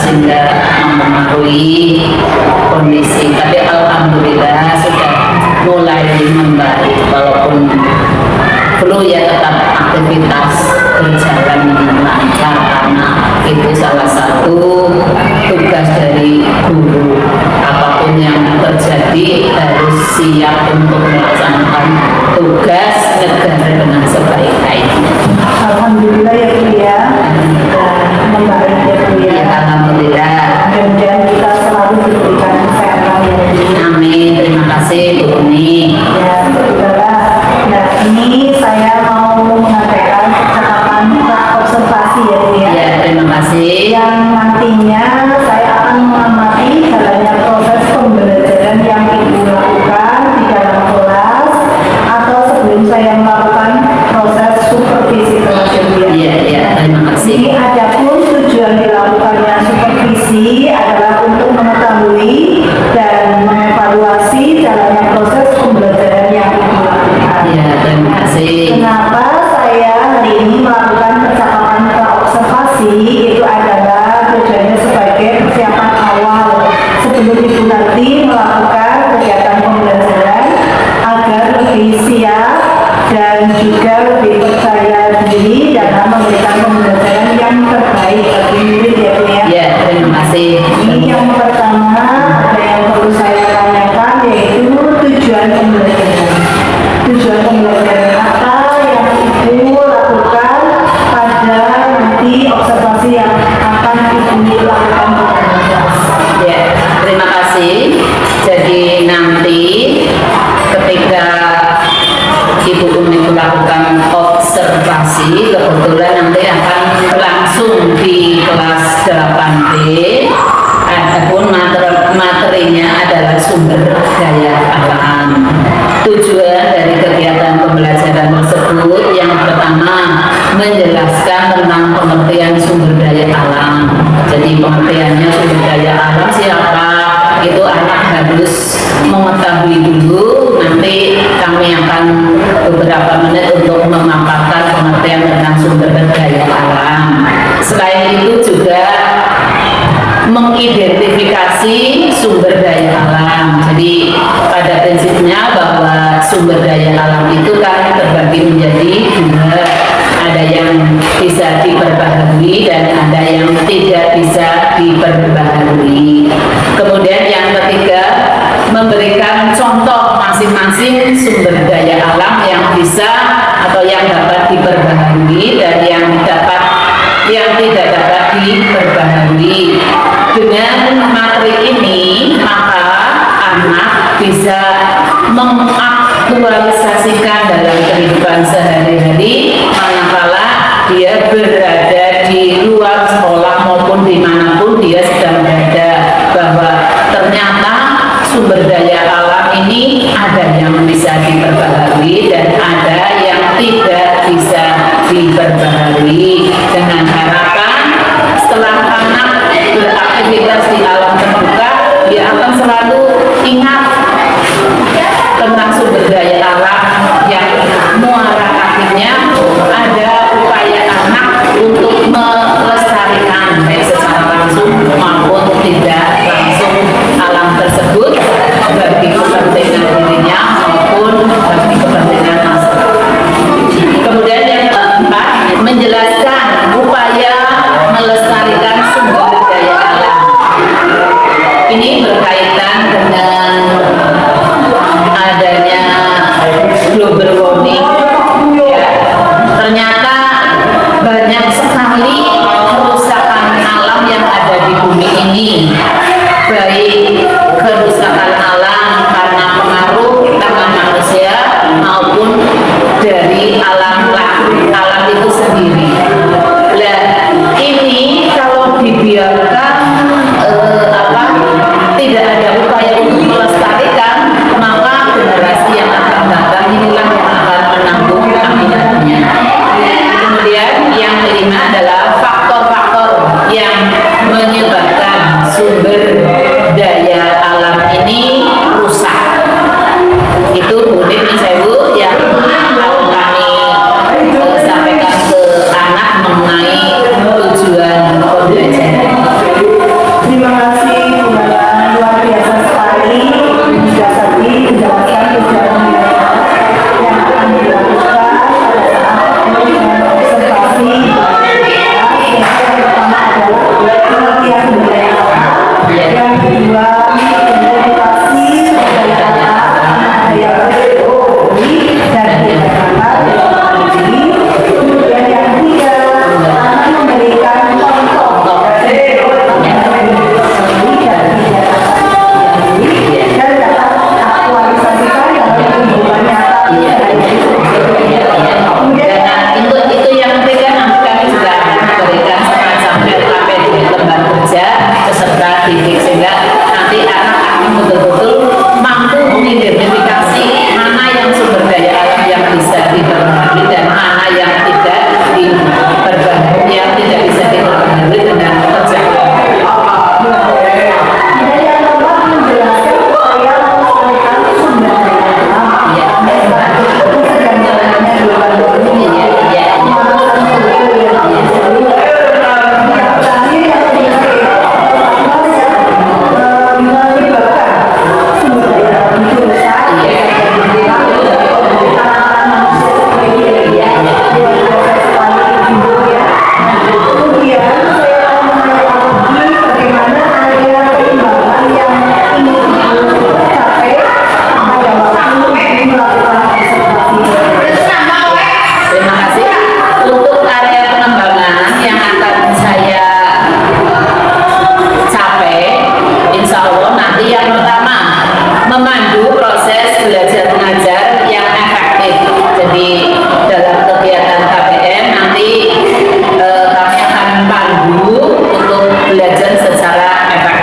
sehingga mempengaruhi kondisi. Tapi alhamdulillah sudah mulai membaik, walaupun flu ya tetap aktivitas berjalan lancar karena itu salah satu tugas dari guru. Apapun yang terjadi harus siap untuk melaksanakan tugas negara dengan sebaik-baiknya. Alhamdulillah ya Bu ya, membaik ya Bu ya. Alhamdulillah. Dan kita selalu diberikan kesehatan ya Bu. Amin. Terima kasih Bu Uni. Ya, saudara. Nah, ini saya mau mengadakan percakapan observasi ya Bu ya. Ya, terima kasih. Yang nantinya saya akan mengamati jalannya proses pembelajaran yang Ibu lakukan di dalam kelas atau sebelum saya melakukan proses supervisi kelas ya Bu ya. Iya, terima kasih. Jadi adapun tujuan dilakukannya supervisi adalah untuk mengetahui dan mengevaluasi jalannya proses pembelajaran yang Ibu lakukan. Iya, terima kasih. Kenapa saya hari ini melakukan percakapan observasi? Itu adalah tujuannya sebagai persiapan awal sebelum Ibu nanti melakukan kegiatan pembelajaran agar lebih siap dan juga lebih percaya diri dalam memberikan pembelajaran yang terbaik bagi murid ya Bu ya. Ya, terima kasih. Ini yang pertama ada yang perlu saya tanyakan yaitu tujuan pembelajaran. Tujuan pembelajaran apa yang Ibu lakukan pada nanti observasi yang akan Ibu lakukan pada kelas. Ya, terima kasih. Jadi nanti ketika Ibu Umi melakukan observasi, kebetulan nanti akan langsung di kelas 8B. Adapun materinya adalah sumber daya alam. Tujuan dari kegiatan pembelajaran tersebut yang pertama menjelaskan tentang pengertian sumber daya alam. Jadi pengertiannya sumber daya alam siapa? Itu anak harus mengetahui dulu. Nanti kami akan beberapa menit untuk memaparkan pengertian tentang sumber daya alam. Selain itu juga mengidentifikasi sumber daya alam. Jadi pada prinsipnya bahwa sumber daya alam itu kan terbagi menjadi dua. Ada yang bisa diperbaharui dan ada yang tidak bisa diperbaharui. Kemudian yang ketiga, memberikan contoh masing-masing sumber daya alam yang bisa atau yang dapat diperbaharui dan yang tidak dapat diperbaharui. Dengan materi ini maka anak bisa mengaktualisasikan dalam kehidupan sehari-hari manakala dia berada di luar sekolah maupun dimanapun dia sedang berada, bahwa ternyata sumber daya alam ini ada yang bisa diperbaharui dan ada yang tidak bisa diperbaharui. Dengan harapan setelah anak beraktivitas di alam terbuka, dia akan selalu ingat tentang sumber daya alam yang muara akhirnya ada upaya anak untuk melestarikan baik secara langsung maupun tidak langsung alam tersebut bagi kepentingan dirinya maupun bagi kepentingan masyarakat. Kemudian yang keempat, menjelaskan upaya melestarikan sumber daya alam. Ini berkaitan dengan adanya global warming. Ya, ternyata banyak sekali kerusakan alam yang ada di bumi ini, baik kerusakan alam karena pengaruh tangan manusia maupun dari alam itu sendiri. Nah, ini kalau dibiarkan tidak ada upaya untuk melestarikan, maka generasi yang akan datang inilah yang akan menanggung akibatnya. Kemudian yang kelima adalah faktor-faktor yang menyebabkan sumber daya alam ini rusak. Itu mungkin saya yang akan kami sampaikan ke anak mengenai tujuan pembelajaran.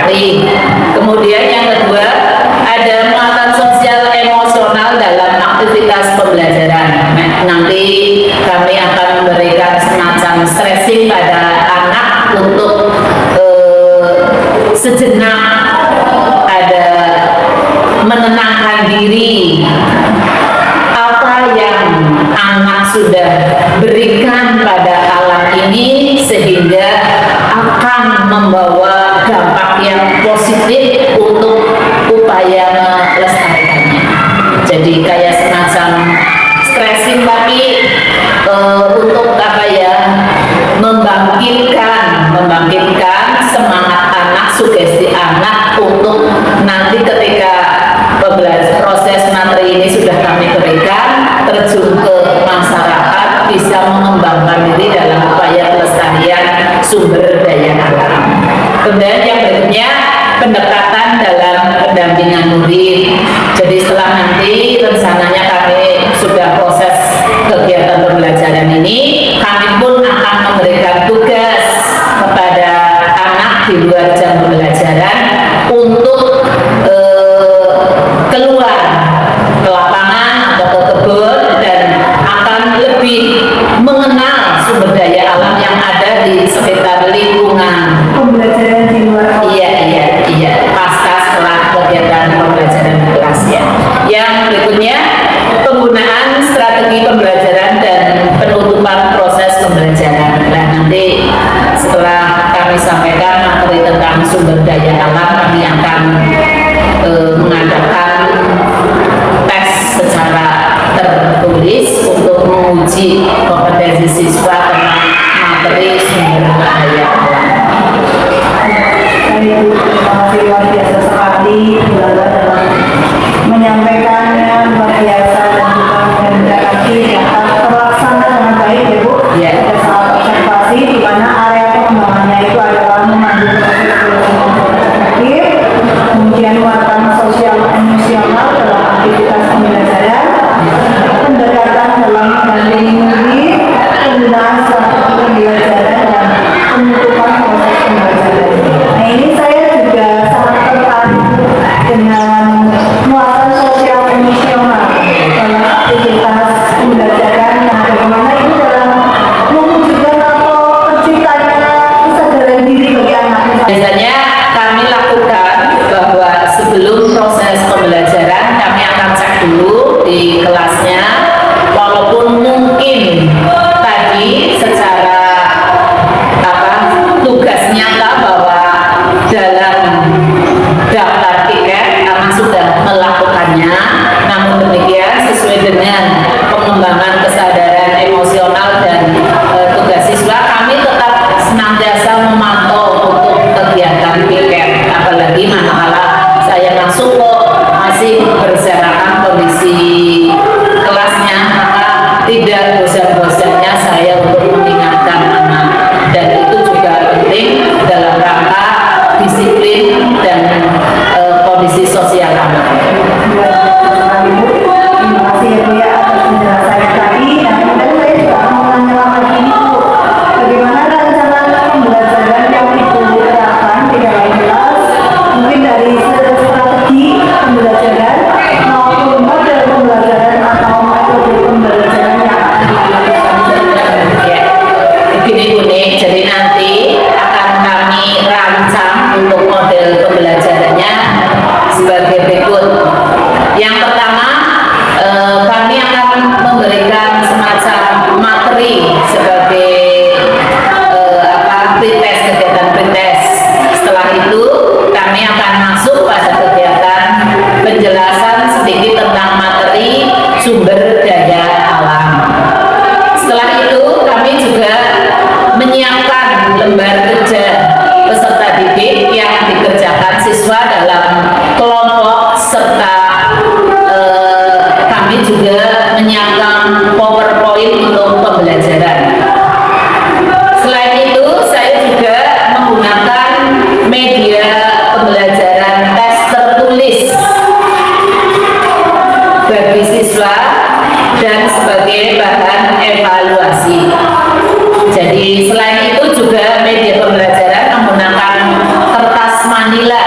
materi. Kemudian yang kedua, ada muatan sosial emosional dalam aktivitas pembelajaran. Nah, nanti kami akan memberikan semacam stressing pada anak untuk sejenak ada menenangkan diri apa yang anak sudah berikan pada alat ini sehingga akan membawa dampak yang positif untuk upaya melestarikannya. Jadi kayak semacam stressing tapi untuk apa ya, membangkitkan semangat anak, sugesti anak untuk nanti ketika proses materi ini sudah kami berikan, terjun ke masyarakat, bisa mengembangkan diri dalam upaya pelestarian sumber daya alam. Kemudian yang berikutnya, pendekatan dalam pendampingan murid. Jadi setelah nanti rencananya kami sudah proses kegiatan pembelajaran ini, kami pun akan memberikan tugas kepada anak di luar jam pembelajaran untuk keluar ke lapangan atau ke kebun dan akan lebih mengenal sumber daya alam yang ada di sekitar lingkungan. Pembelajaran di luar. Iya, pasca setelah kegiatan pembelajaran di kelas ya. Yang berikutnya, penggunaan strategi pembelajaran dan penutupan proses pembelajaran. Nah, nanti setelah kami sampaikan materi tentang sumber daya alam, kami akan mengadakan tes secara tertulis untuk menguji kompetensi siswa tentang materi sumber daya alam. Terima kasih luar biasa sekali dalam menyampaikannya, luar biasa dan juga mengendaki akan terlaksana dengan baik ya Bu. Ya. Ada saat observasi di mana area pengembangannya itu adalah memandu proses belajar, kemudian muatan sosial emosional dalam aktivitas pembelajaran, pendekatan dalam mendampingi murid, penggunaan strategi pembelajaran dan penutupan proses pembelajaran. Nah, ini saya juga sangat tertarik dengan muatan sosial emosional dalam aktivitas pembelajaran yang bagaimana ini dalam mewujudkan atau terciptanya kesadaran diri bagi anak. Biasanya kami lakukan bahwa sebelum proses pembelajaran kami akan cek dulu di kelasnya, walaupun mungkin tadi secara tugas nyata bahwa dalam daftar tiket anak sudah melakukannya, namun demikian sesuai dengan pengembangan kesadaran emosional dan tugas siswa, kami tetap senantiasa memantau untuk kegiatan piket, apalagi manakala saya masuk kok masih berserakan kondisi kelasnya, maka tidak bosan-bosannya saya untuk mengingatkan anak, dan itu juga penting dalam rangka disiplin dan kondisi sosial anak. Terima kasih ya Bu ya atas penjelasannya tadi. Nah, kemudian saya juga mau tanya lagi ini Bu, bagaimana rencana pembelajaran yang Ibu terapkan di dalam kelas, mungkin dari strategi pembelajaran maupun model pembelajaran atau metode pembelajaran yang akan dilakukan. Ya, begini Bu Nik, jadi nanti akan kami rancang untuk model pembelajarannya sebagai berikut. Yang pertama, kami akan memberikan semacam materi sebagai pretest, kegiatan pretest. Setelah itu kami akan masuk pada kegiatan penjelasan sedikit tentang materi sumber daya alam. Setelah itu kami juga menyiapkan lembar kerja peserta didik yang dikerjakan siswa dalam kelompok, serta kami juga menyiapkan PowerPoint untuk pembelajaran. Selain itu, saya juga menggunakan media pembelajaran tes tertulis bagi siswa dan sebagai bahan evaluasi. Jadi selain itu juga media pembelajaran menggunakan kertas manila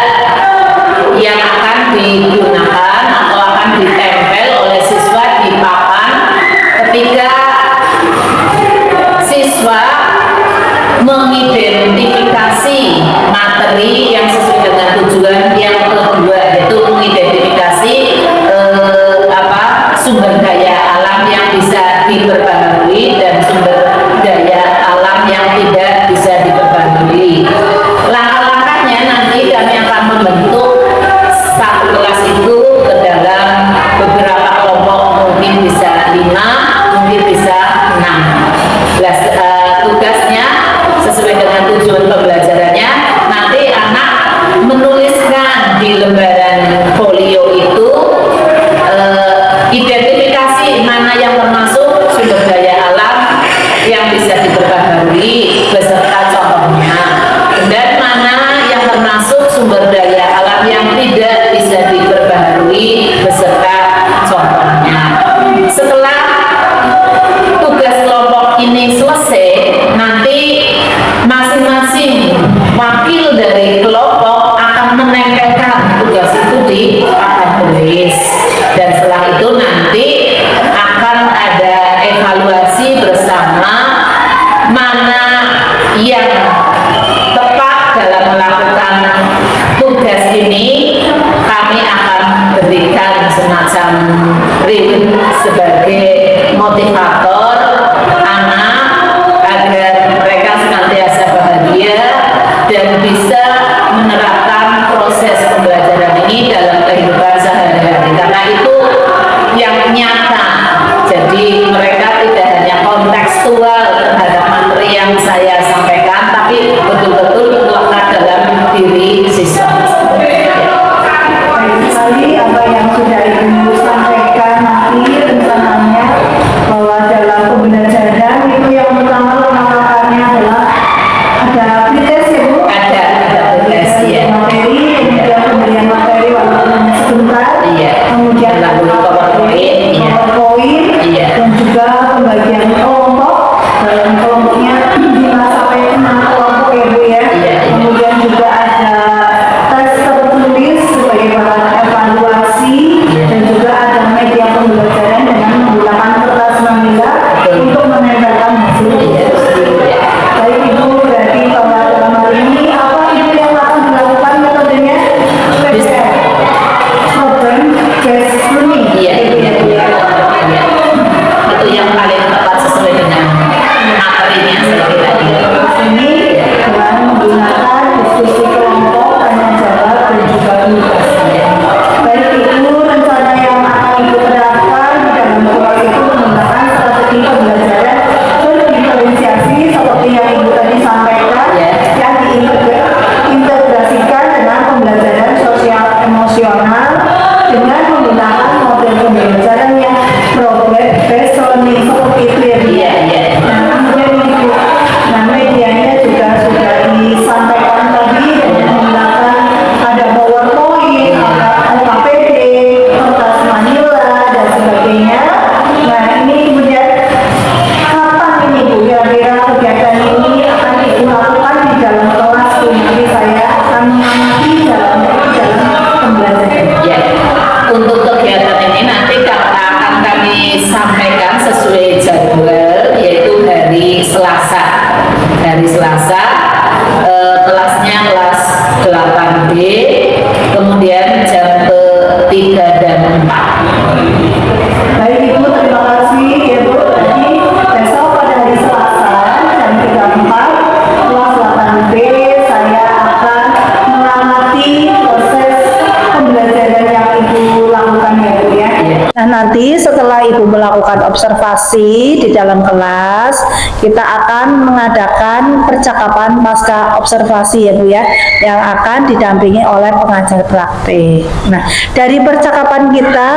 nanti setelah Ibu melakukan observasi di dalam kelas, kita akan mengadakan percakapan pasca observasi ya Bu ya, yang akan didampingi oleh pengajar praktik. Nah, dari percakapan kita,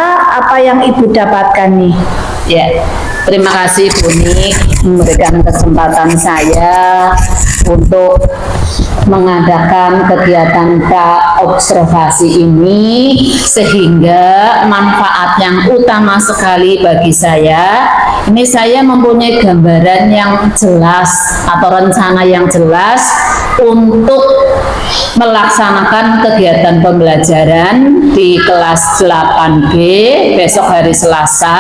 apa yang Ibu dapatkan nih? Ya, terima kasih Bu Nik memberikan kesempatan saya untuk mengadakan kegiatan observasi ini, sehingga manfaat yang utama sekali bagi saya ini, saya mempunyai gambaran yang jelas atau rencana yang jelas untuk melaksanakan kegiatan pembelajaran di kelas 8B besok hari Selasa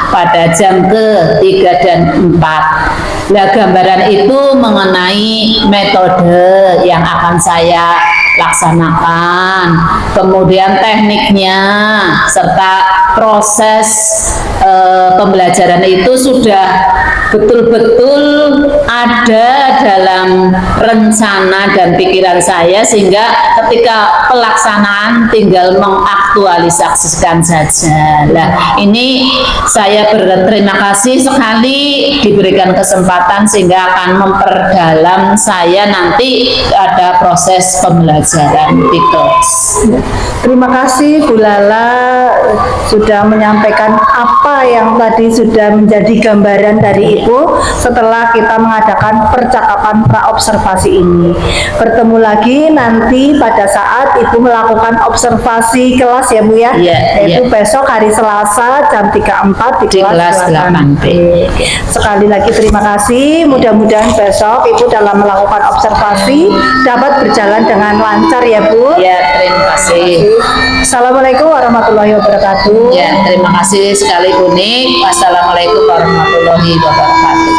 pada jam ke-3 dan 4. Nah, gambaran itu mengenai metode yang akan saya laksanakan, kemudian tekniknya, serta proses pembelajaran itu sudah betul-betul ada dalam rencana dan pikiran saya, sehingga ketika pelaksanaan tinggal mengaktualisasikan saja. Nah, ini saya berterima kasih sekali diberikan kesempatan sehingga akan memperdalam saya nanti ada proses pembelajaran di kelas. Terima kasih Bu Lala sudah menyampaikan apa yang tadi sudah menjadi gambaran dari Ibu setelah kita mengadakan percakapan praobservasi ini. Bertemu lagi nanti pada saat Ibu melakukan observasi kelas ya Bu ya, yaitu besok hari Selasa jam 3.4 di kelas 8B. Sekali lagi terima kasih, mudah-mudahan besok Ibu dalam melakukan observasi dapat berjalan dengan lancar ya Bu. Ya, terima kasih. Assalamualaikum warahmatullahi wabarakatuh. Ya, terima kasih sekali Bu Nik. Wassalamualaikum warahmatullahi wabarakatuh.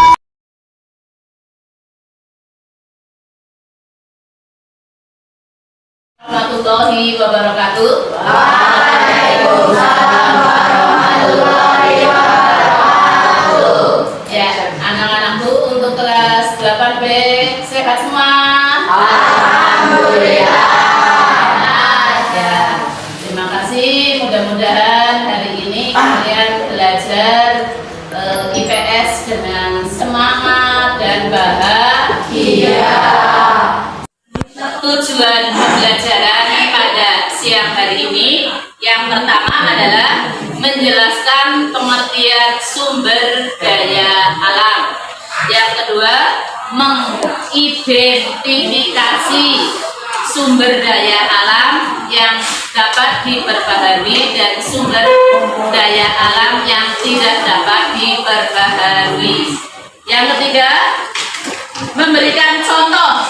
Warahmatullahi wabarakatuh. Waalaikumsalam warahmatullahi wabarakatuh. Ya, anak-anakku untuk kelas 8B sehat semua? Alhamdulillah. Ya, terima kasih. Mudah-mudahan hari ini kalian belajar IPS dengan semangat dan bahagia. Tujuan pembelajaran pada siang hari ini yang pertama adalah menjelaskan pengertian sumber daya alam. Yang kedua, mengidentifikasi sumber daya alam yang dapat diperbaharui dan sumber daya alam yang tidak dapat diperbaharui. Yang ketiga, memberikan contoh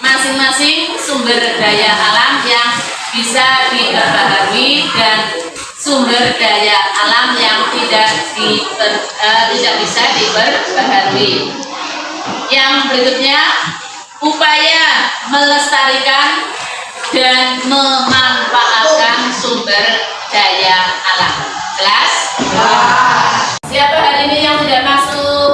masing-masing sumber daya alam yang bisa diperbaharui dan sumber daya alam yang tidak bisa diperbaharui. Yang berikutnya, upaya melestarikan dan memanfaatkan sumber daya alam. Jelas? Siapa hari ini yang tidak masuk?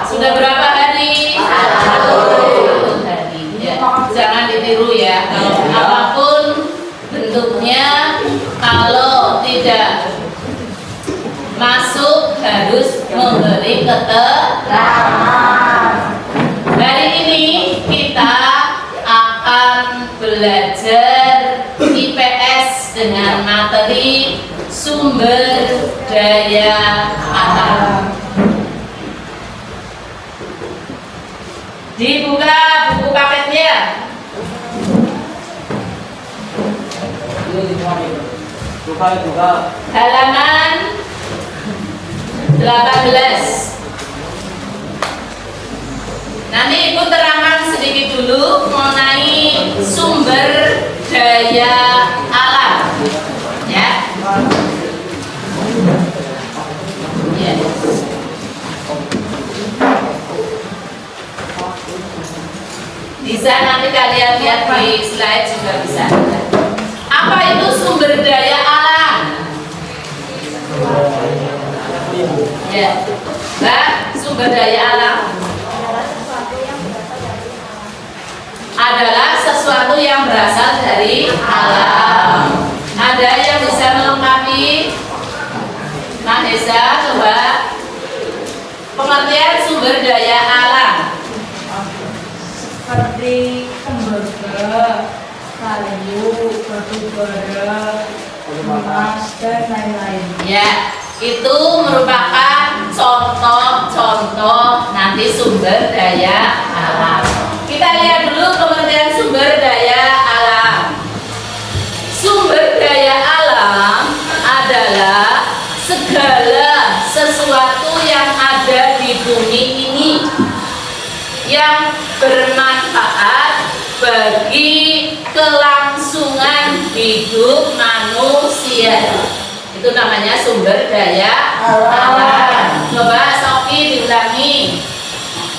Sudah berapa hari? 1 hari. Ya, jangan ditiru ya. Kalau apapun bentuknya, kalau tidak masuk harus memberi keterangan. Hari ini kita akan belajar IPS dengan materi sumber daya alam. Dibuka buku paketnya. Halaman 18. Nanti Ibu terangkan sedikit dulu mengenai sumber daya alam. Ya. Ya. Bisa nanti kalian lihat di slide juga bisa. Apa itu sumber daya alam? Ya, Mbak, sumber daya alam adalah sesuatu yang berasal dari alam. Ada yang bisa melengkapi? Mahesa, coba. Pengertian sumber daya alam. Seperti tembaga, kayu, batu bara, emas, dan lain-lain. Ya, itu merupakan contoh-contoh nanti sumber daya alam. Kita lihat dulu pengertian sumber daya alam. Sumber daya alam adalah segala sesuatu yang ada di bumi ini yang bermanfaat bagi kelangsungan hidup manusia. Itu namanya sumber daya alam. Coba Soki diulangi.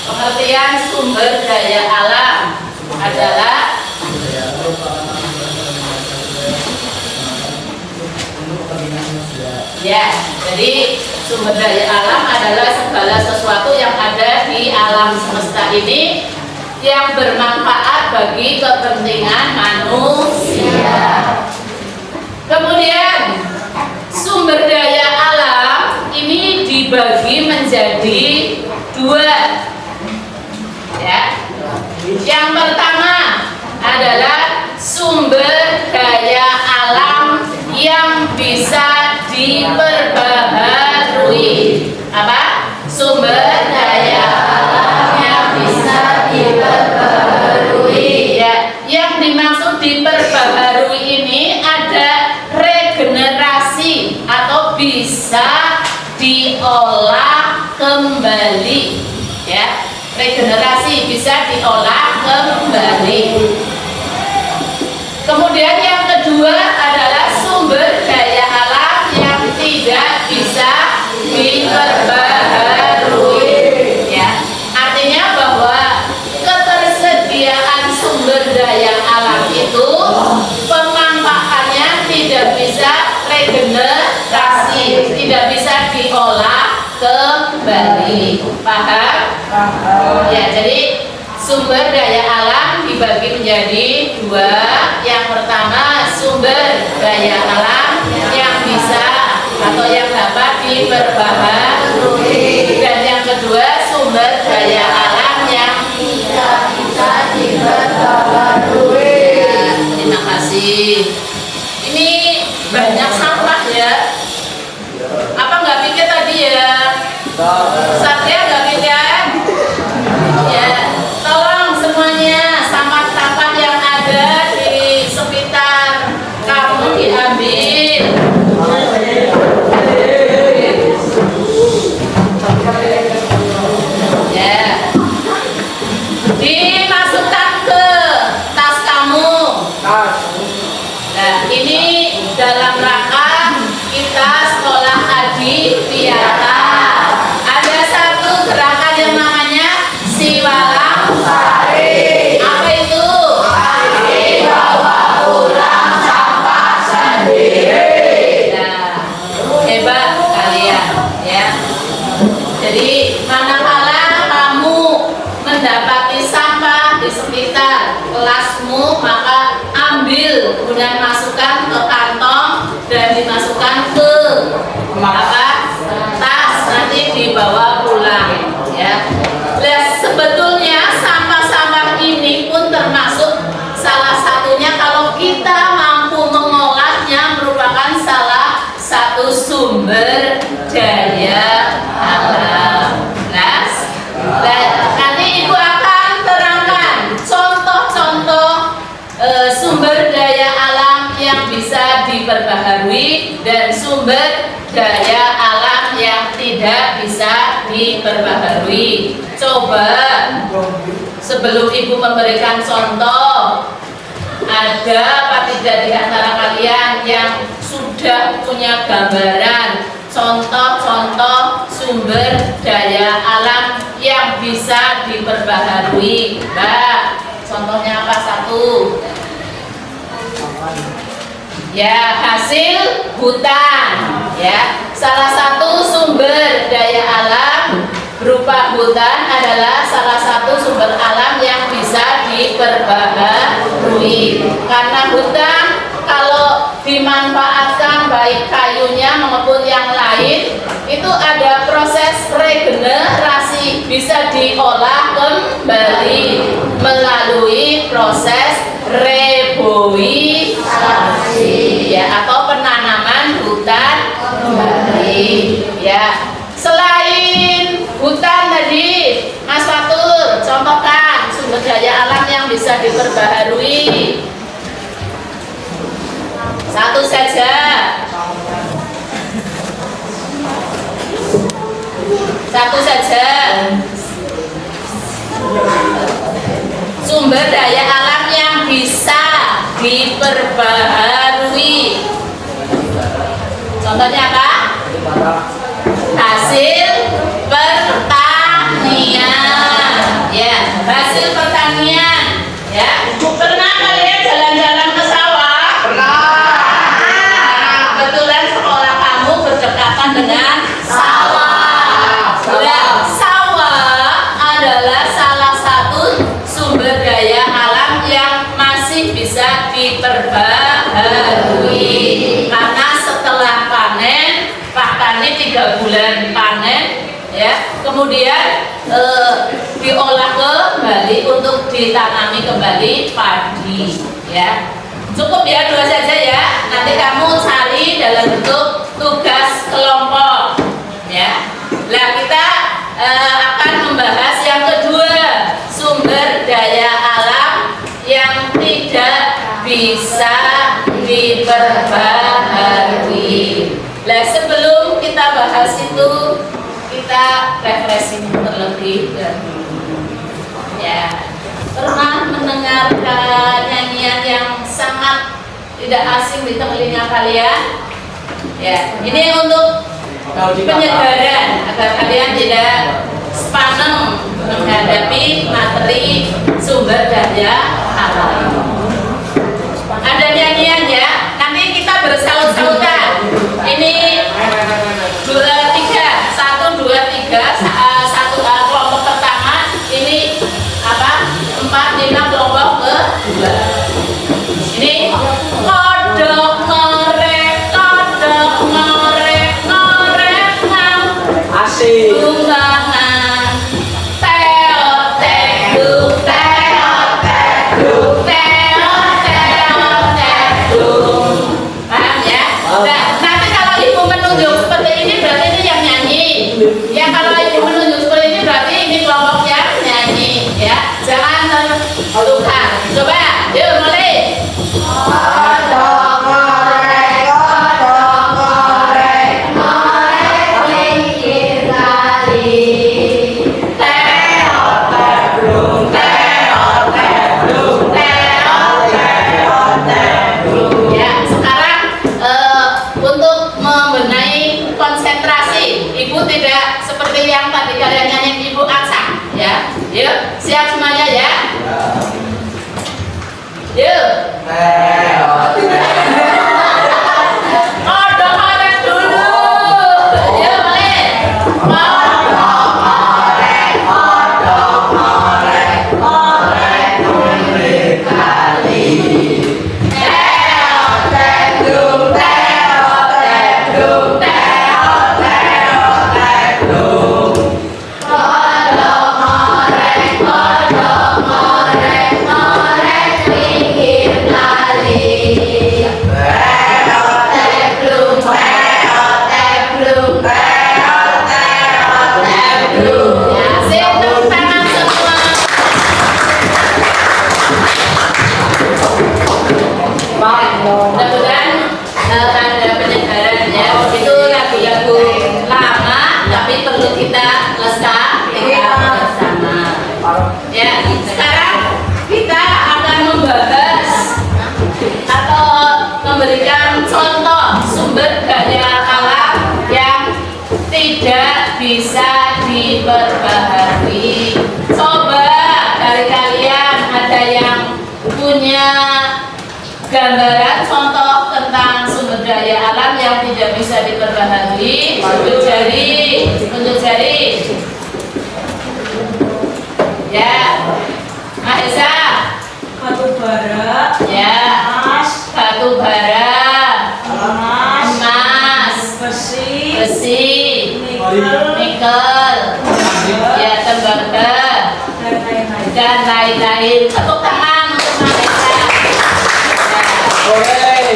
Pengertian sumber daya alam adalah ya, jadi sumber daya alam adalah segala sesuatu yang ada di alam semesta ini yang bermanfaat bagi kepentingan manusia. Kemudian sumber daya alam ini dibagi menjadi dua. Ya. Yang pertama adalah sumber daya alam yang bisa diperbaharui. Apa? Sumber daya alam yang bisa diperbaharui. Ya, yang dimaksud diperbaharui ini ada regenerasi atau bisa diolah kembali. Ya, regenerasi bisa diolah kembali. Kemudian yang kedua adalah sumber daya alam yang tidak bisa diperbaharui. Ya, artinya bahwa ketersediaan sumber daya alam itu pemanfaatannya tidak bisa regenerasi, tidak bisa diolah kembali. Paham? Ya, jadi sumber daya alam dibagi menjadi dua. Yang pertama sumber daya alam yang bisa atau yang dapat diperbaharui, dan yang kedua sumber daya alam yang tidak bisa diperbaharui. Ya, terima kasih. Ini banyak sampah ya. Apa nggak pikir tadi ya? Satria nggak pikir? Ya, tolong semuanya sampah-sampah yang ada di sekitar kamu diambil. Ya, dimasukkan ke tas kamu. Nah, ini dalam rangka kita sekolah adiwiyata. Ada satu gerakan yang namanya siwalang sari. Apa itu? Sari bawa pulang sampah sendiri. Nah, hebat kalian ya. Jadi manakala kamu mendapati sampah di sekitar kelasmu, maka ambil, kemudian masukkan ke kantong dan dimasukkan ke apa? Tas, nanti dibawa pulang ya. Nah, sebetulnya sampah-sampah ini pun termasuk salah satunya kalau kita mampu mengolahnya merupakan salah satu sumber daya alam. Nah, nanti Ibu akan terangkan contoh-contoh sumber daya alam yang bisa diperbaharui dan sumber daya alam yang tidak bisa diperbaharui. Coba sebelum Ibu memberikan contoh, ada apa tidak di antara kalian yang sudah punya gambaran contoh-contoh sumber daya alam yang bisa diperbaharui? Mbak, contohnya apa? Satu. Ya, hasil hutan ya. Salah satu sumber daya alam berupa hutan adalah salah satu sumber alam yang bisa diperbaharui. diperbaharui. Karena hutan kalau dimanfaatkan baik kayunya maupun yang lain itu ada proses regenerasi, bisa diolah kembali melalui proses reboisasi ya, atau penanaman hutan kembali ya. Selain hutan tadi Mas Fatur contohkan sumber daya alam yang bisa diperbaharui. Satu saja. Satu saja. Sumber daya alam yang bisa diperbaharui. Contohnya apa? Hasil pertanian. Ya, hasil pertanian. Ya, pernah kalian jalan-jalan ke sawah? Kebetulan sekolah kamu berdekatan dengan sawah. Nah, sawah adalah salah satu sumber daya alam yang masih bisa diperbaharui. Karena setelah panen, petani 3 bulan panen, ya, kemudian diolah kembali untuk ditanami kembali padi, ya. Cukup ya 2 saja ya. Nanti kamu cari dalam bentuk tugas kelompok ya. Nah, kita akan membahas yang kedua, sumber daya alam yang tidak bisa diperbaharui. Nah, sebelum kita bahas itu, kita refreshing terlebih dahulu ya. Pernah mendengarkan nyanyian yang sangat tidak asing di telinga kalian? Ya, ini untuk penyegaran agar kalian tidak sepaneng menghadapi materi sumber daya alam. Ada nyanyian ya, nanti kita bersaut-sautan. Ini 2, 3, 1, 2, 3, satu kelompok pertama, ini apa? 4, 5 kelompok kedua. Ini kodok ngorek, asik. tunggangan, teot tekduk, teot tekduk, teot teot tekduk. Paham ya? Nah, nanti kalau ibu menunjuk seperti ini berarti ini yang nyanyi. Ya, kalau ibu menunjuk seperti ini berarti ini kelompok yang nyanyi ya. Jangan tertukar. Coba, yuk mulai. Kodok ngorek, Melingkir kali. Teot tekduk, teot tekduk, teot teot tekduk. Ya, sekarang untuk membenahi konsentrasi, ibu tidak seperti yang tadi kalian nyanyi ibu aksa ya. Yuk, siap semuanya ya. Yuk. Kodok ngorek dulu. Yuk, mulai. Teot tekduk, teot tekduk, teot teot tekduk. Kodok ngorek, minggir kali. Teot tekduk, teot tekduk, teot teot tekduk. Ya, sip, tepuk tangan semua. Mudah-mudahan ada penyegaran ya. Itu lagu-lagu lama tapi perlu kita lestarikan bersama. Ya, sekarang kita akan membahas atau memberikan contoh sumber daya alam yang tidak bisa diperbaharui. Coba dari kalian ada yang punya gambaran contoh tentang sumber daya alam yang tidak bisa diperbaharui? Tunjuk jari, tunjuk jari. Ya, Mahesa. batu bara, Ya, batu bara, emas, besi, nikel, ya tembaga, dan lain-lain. Tepuk tangan untuk mereka.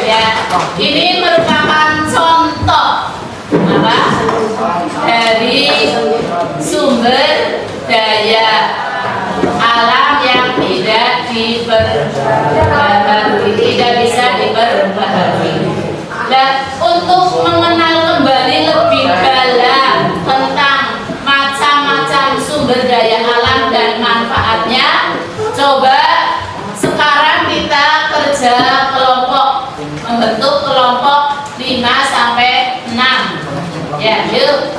Ya, ini merupakan contoh apa dari sumber daya alam yang tidak diperbaharui, tidak bisa diperbaharui. Dan untuk mengenal kembali lebih dalam tentang macam-macam sumber daya alam dan manfaatnya, coba sekarang kita kerja kelompok, membentuk kelompok 5 sampai 6. Ya, yuk.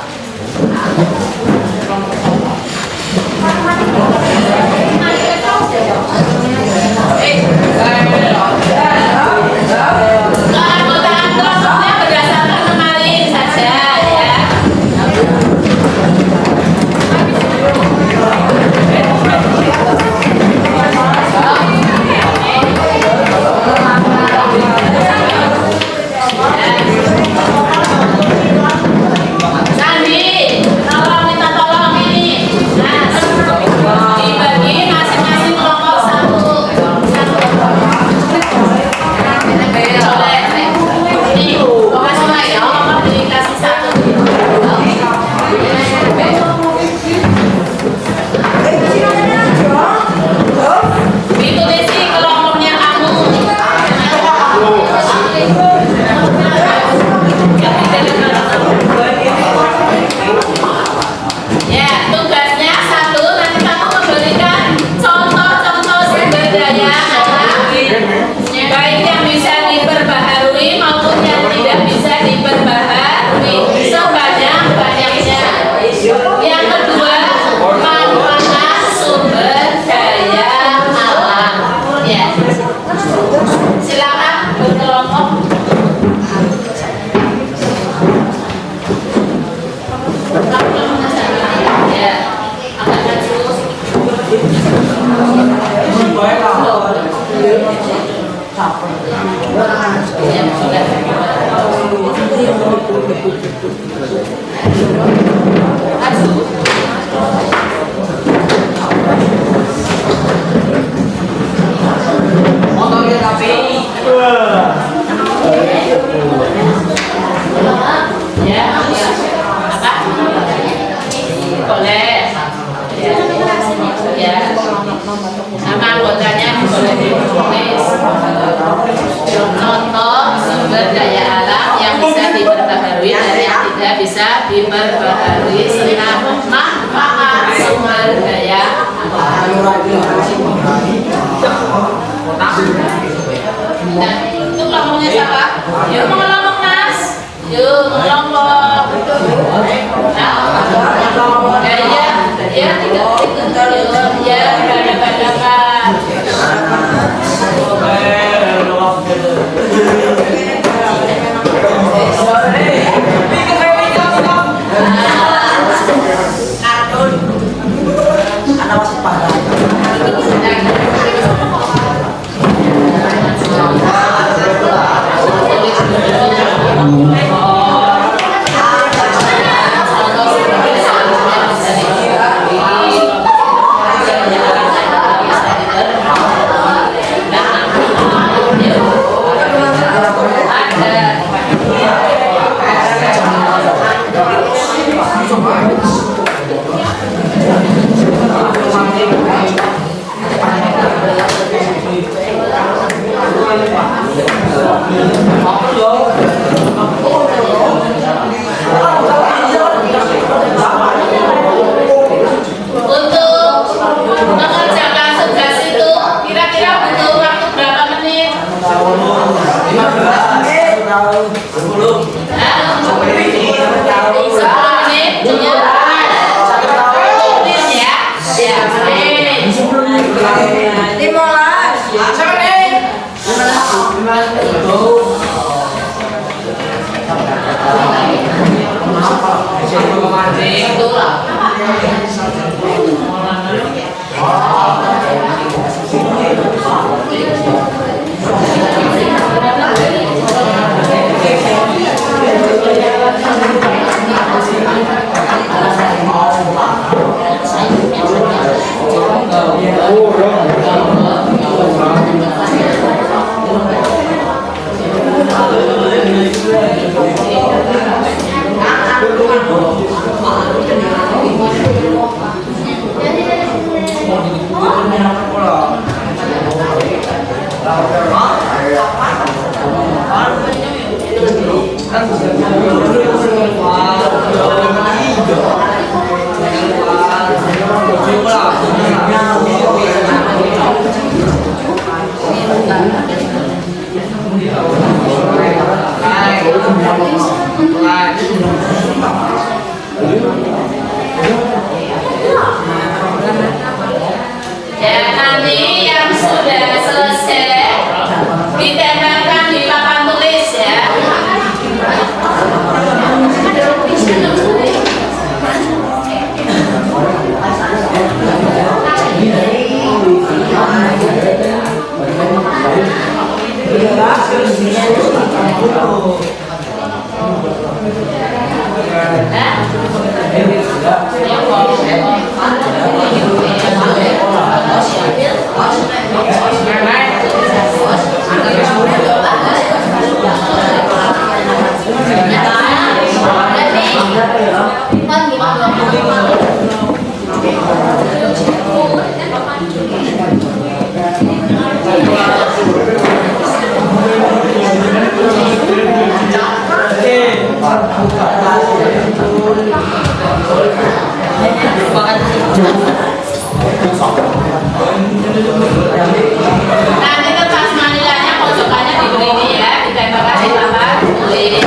Keanggotaan kelompoknya berdasarkan kemarin saja ya. Sandi, tolong minta tolong ini. Mas, dibagi masing-masing kelompok satu. Boleh. Ini, semua ya, dikasih satu. Ditulisi kelompoknya kamu. Ya, tugasnya satu, nanti kamu memberikan contoh-contoh sumber daya alam, baik yang bisa diperbaharui maupun yang tidak bisa diperbaharui, sebanyak-banyaknya. Yang kedua, manfaat sumber daya alam. Ya, silakan berkelompok. Ya, akan maju. Ya, sudah. Ya, apa? Boleh. Ya. Nama anggotanya boleh ditulis. Contoh sumber daya alam yang bisa diperbaharui dan yang tidak bisa diperbaharui serta manfaat sumber daya alam. Nah, itu kelompoknya siapa? Yuk mengelompok Mas. Yuk mengelompok. Ya, berhadapan-hadapan. Ya, nanti yang sudah selesai ditempelkan di papan tulis ya. Nanti kertas manilanya pojokannya di begini ya, ditempelkan di papan tulis.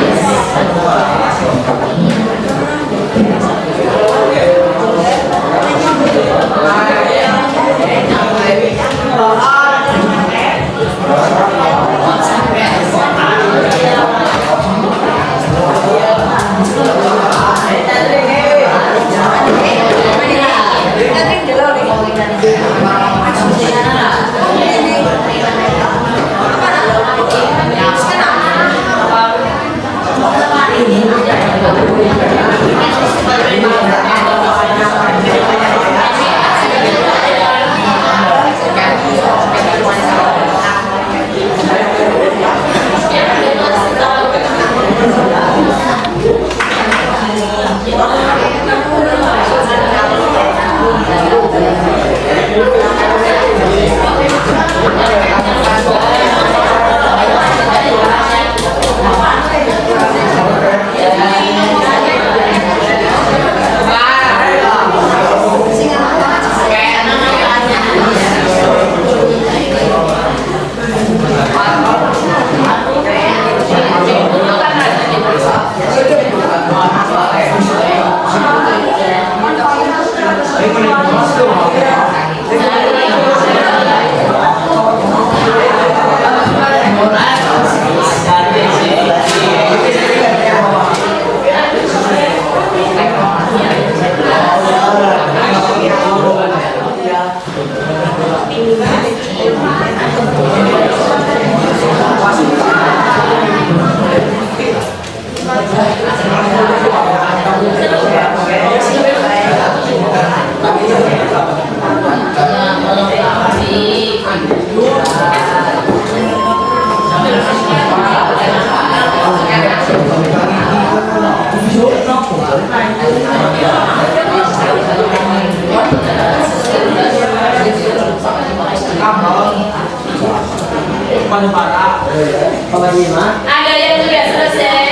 Ada yang sudah selesai?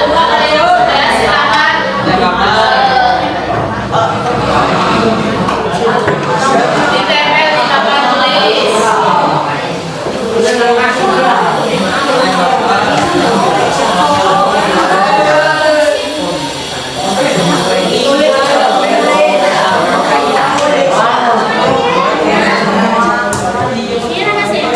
Ada yang sudah, silakan. Ditempel di papan tulis. Terima kasih.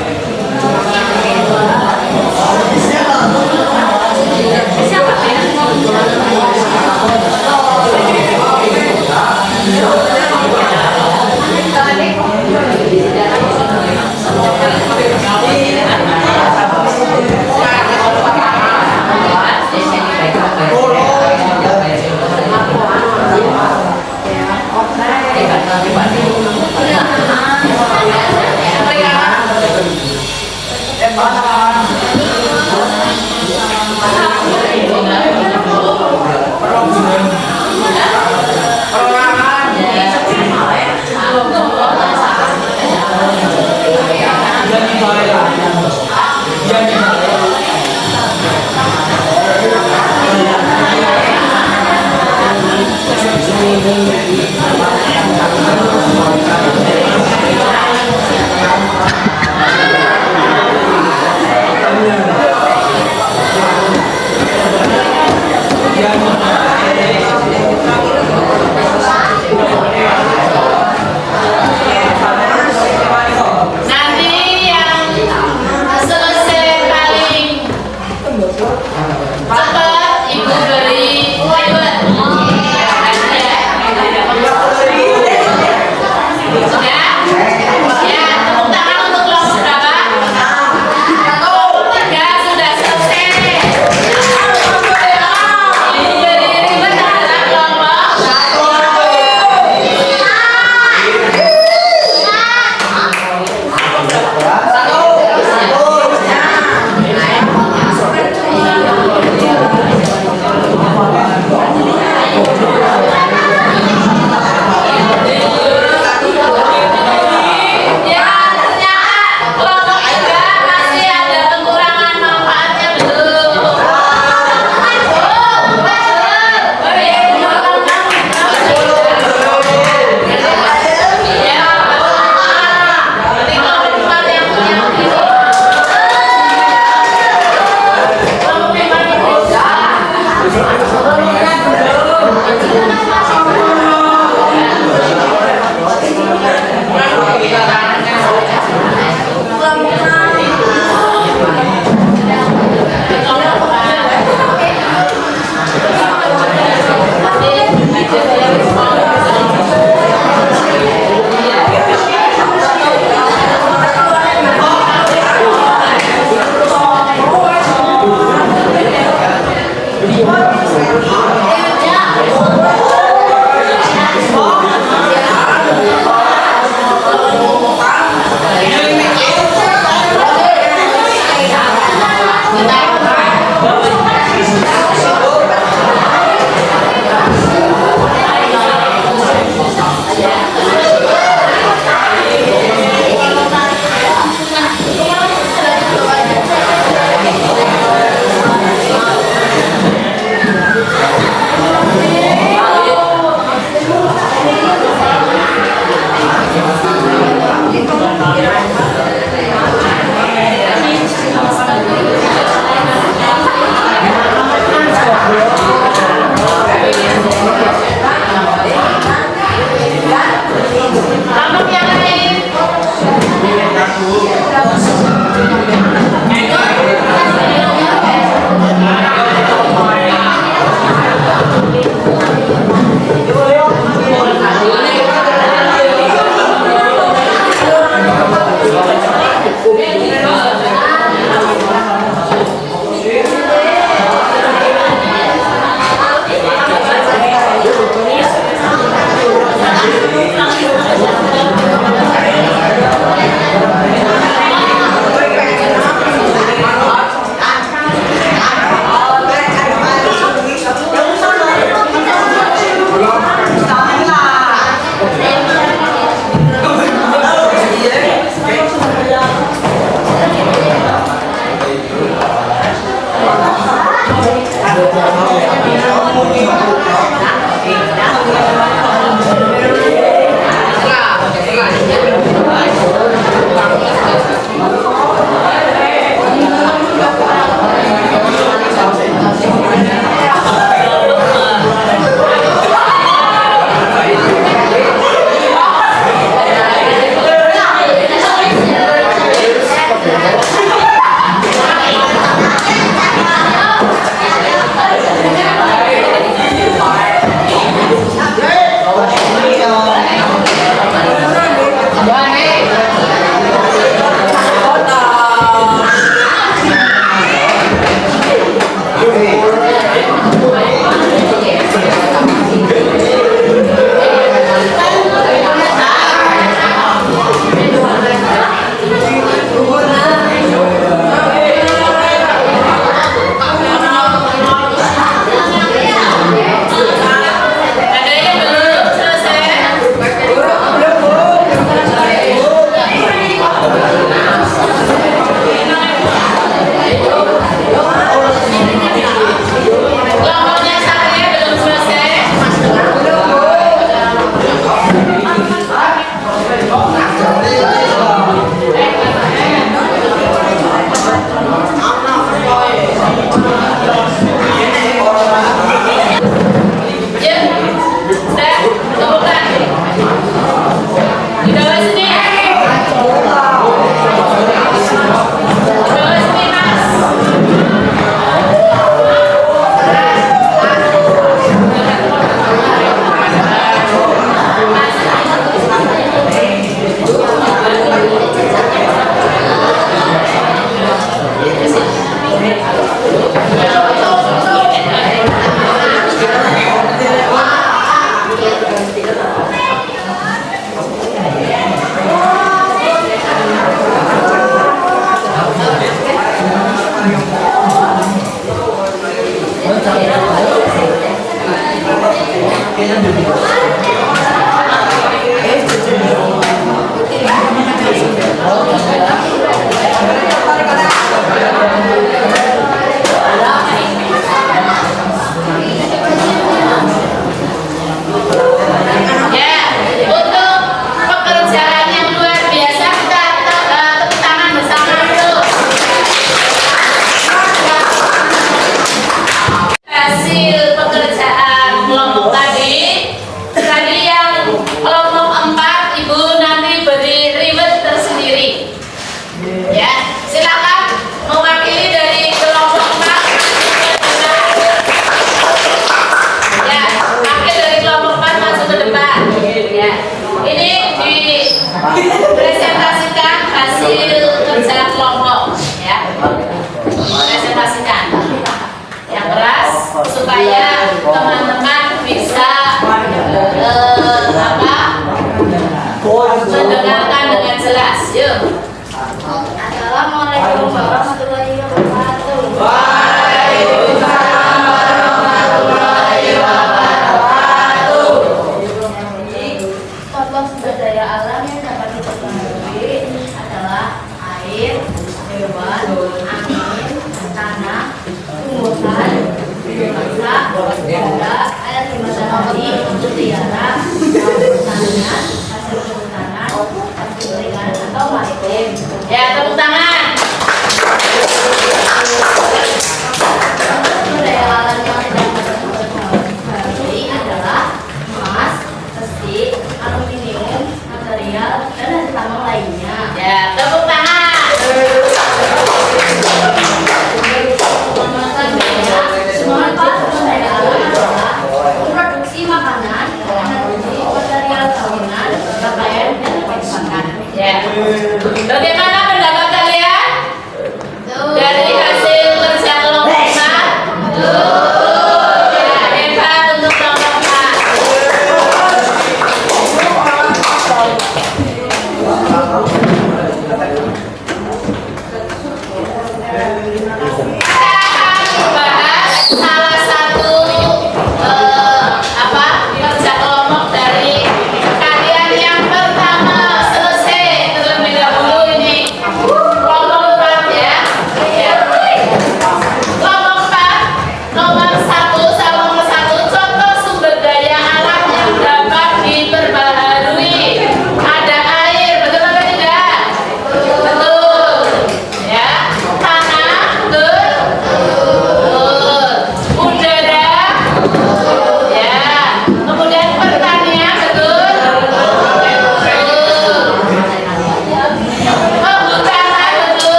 Nanti yang selesai paling cepat ibu beri ribet. Sudah? Ya, tepuk tangan untuk kelompok berapa? Kelompok 3 sudah selesai. Ibu beri ribet adalah kelompok ya, ternyata kelompok 3 masih ada kekurangan manfaatnya belum. Kelompok yang lain. Ini dipresentasikan hasil kerja kelompok ya. Presentasikan yang keras supaya teman-teman bisa mendengarkan dengan jelas. Yuk. Assalamualaikum warahmatullahi wabarakatuh. Waalaikumsalam warahmatullahi wabarakatuh. Contoh sumber daya alam yang dapat kita temui adalah air, hewan, angin, tanah, tumbuhan, biomasa, udara, air di matahari, udara, pertanian, hasil kehutanan, hasil perikanan atau maritim. Ya, tepuk tangan. Sumber daya alam yang dapat kita temui adalah emas, besi, aluminium, material, dan hasil tambang lainnya. Ya, tepuk tangan. Manfaat sumber daya alam adalah memproduksi makanan, energi, material bangunan, pakaian, dan tempat makan. Ya. Bagaimana pendapat kalian dari hasil kerja kelompok 4? Ya, hebat untuk kelompok 4. Bahas salah satu kerja kelompok dari kalian yang pertama selesai terlebih dahulu ini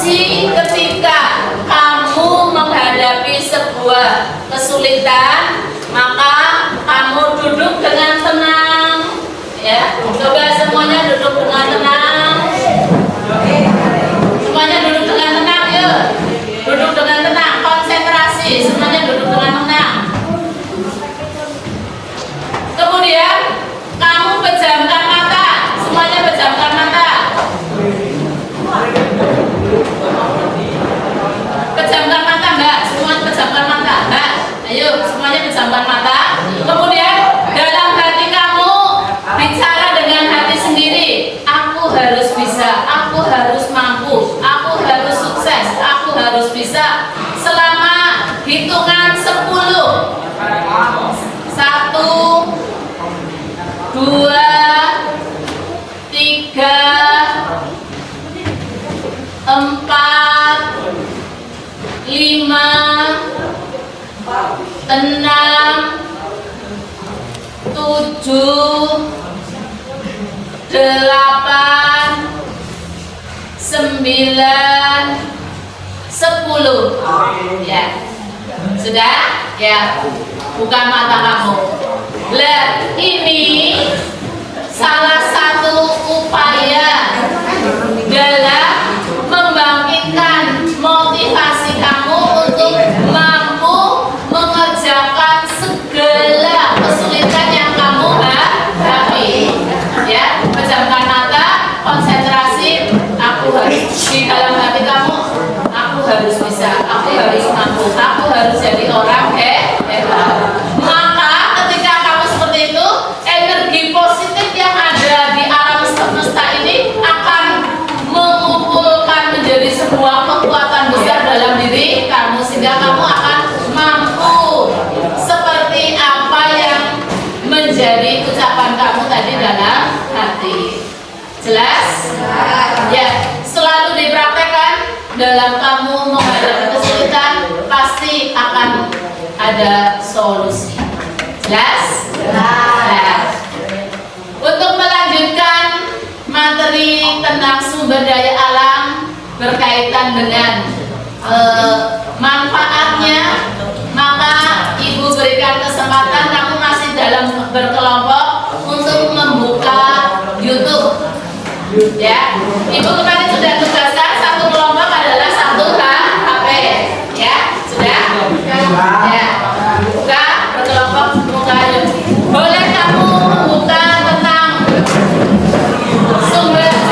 solusi ketika kamu menghadapi sebuah kesulitan, maka kamu duduk dengan tenang. Ya, coba semuanya duduk dengan tenang. Semuanya duduk dengan tenang, yuk. Duduk dengan tenang, konsentrasi. Semuanya duduk dengan tenang. Kemudian kamu pejamkan mata. Semuanya pejamkan mata. Pejamkan mata, Mbak. Semuanya pejamkan mata, Mbak. Ayo, semuanya pejamkan mata. Kemudian dalam hati kamu bicara dengan hati sendiri. Aku harus bisa, aku harus mampu, aku harus sukses, aku harus bisa. Selama hitungan 10. 1, 2, 3, 4, 5, 6, 7, 8, 9, 10. Ya. Sudah? Ya. Buka mata kamu. Lihat, ini salah satu upaya dalam membangkitkan motivasi kamu untuk mampu mengerjakan segala kesulitan yang kamu hadapi. Ya, pejamkan mata, konsentrasi. Aku harus di dalam hati kamu. Aku harus bisa, aku harus mampu, aku harus jadi orang hebat. Maka ketika kamu seperti itu, energi positif yang ada di alam semesta ini akan mengumpulkan menjadi sebuah kekuatan besar dalam diri kamu, sehingga kamu akan mampu seperti apa yang menjadi ucapan kamu tadi dalam hati. Jelas? Ya, selalu dipraktekkan. Dalam kamu menghadapi kesulitan, pasti akan ada solusi. Jelas? Nah, untuk melanjutkan materi tentang sumber daya alam berkaitan dengan manfaatnya, maka Ibu berikan kesempatan kamu masih dalam berkelompok untuk membuka YouTube. Ya, Ibu kemarin sudah tugaskan satu kelompok adalah satu HP. Ya, sudah? Ya, buka berkelompok, buka YouTube. Boleh kamu membuka tentang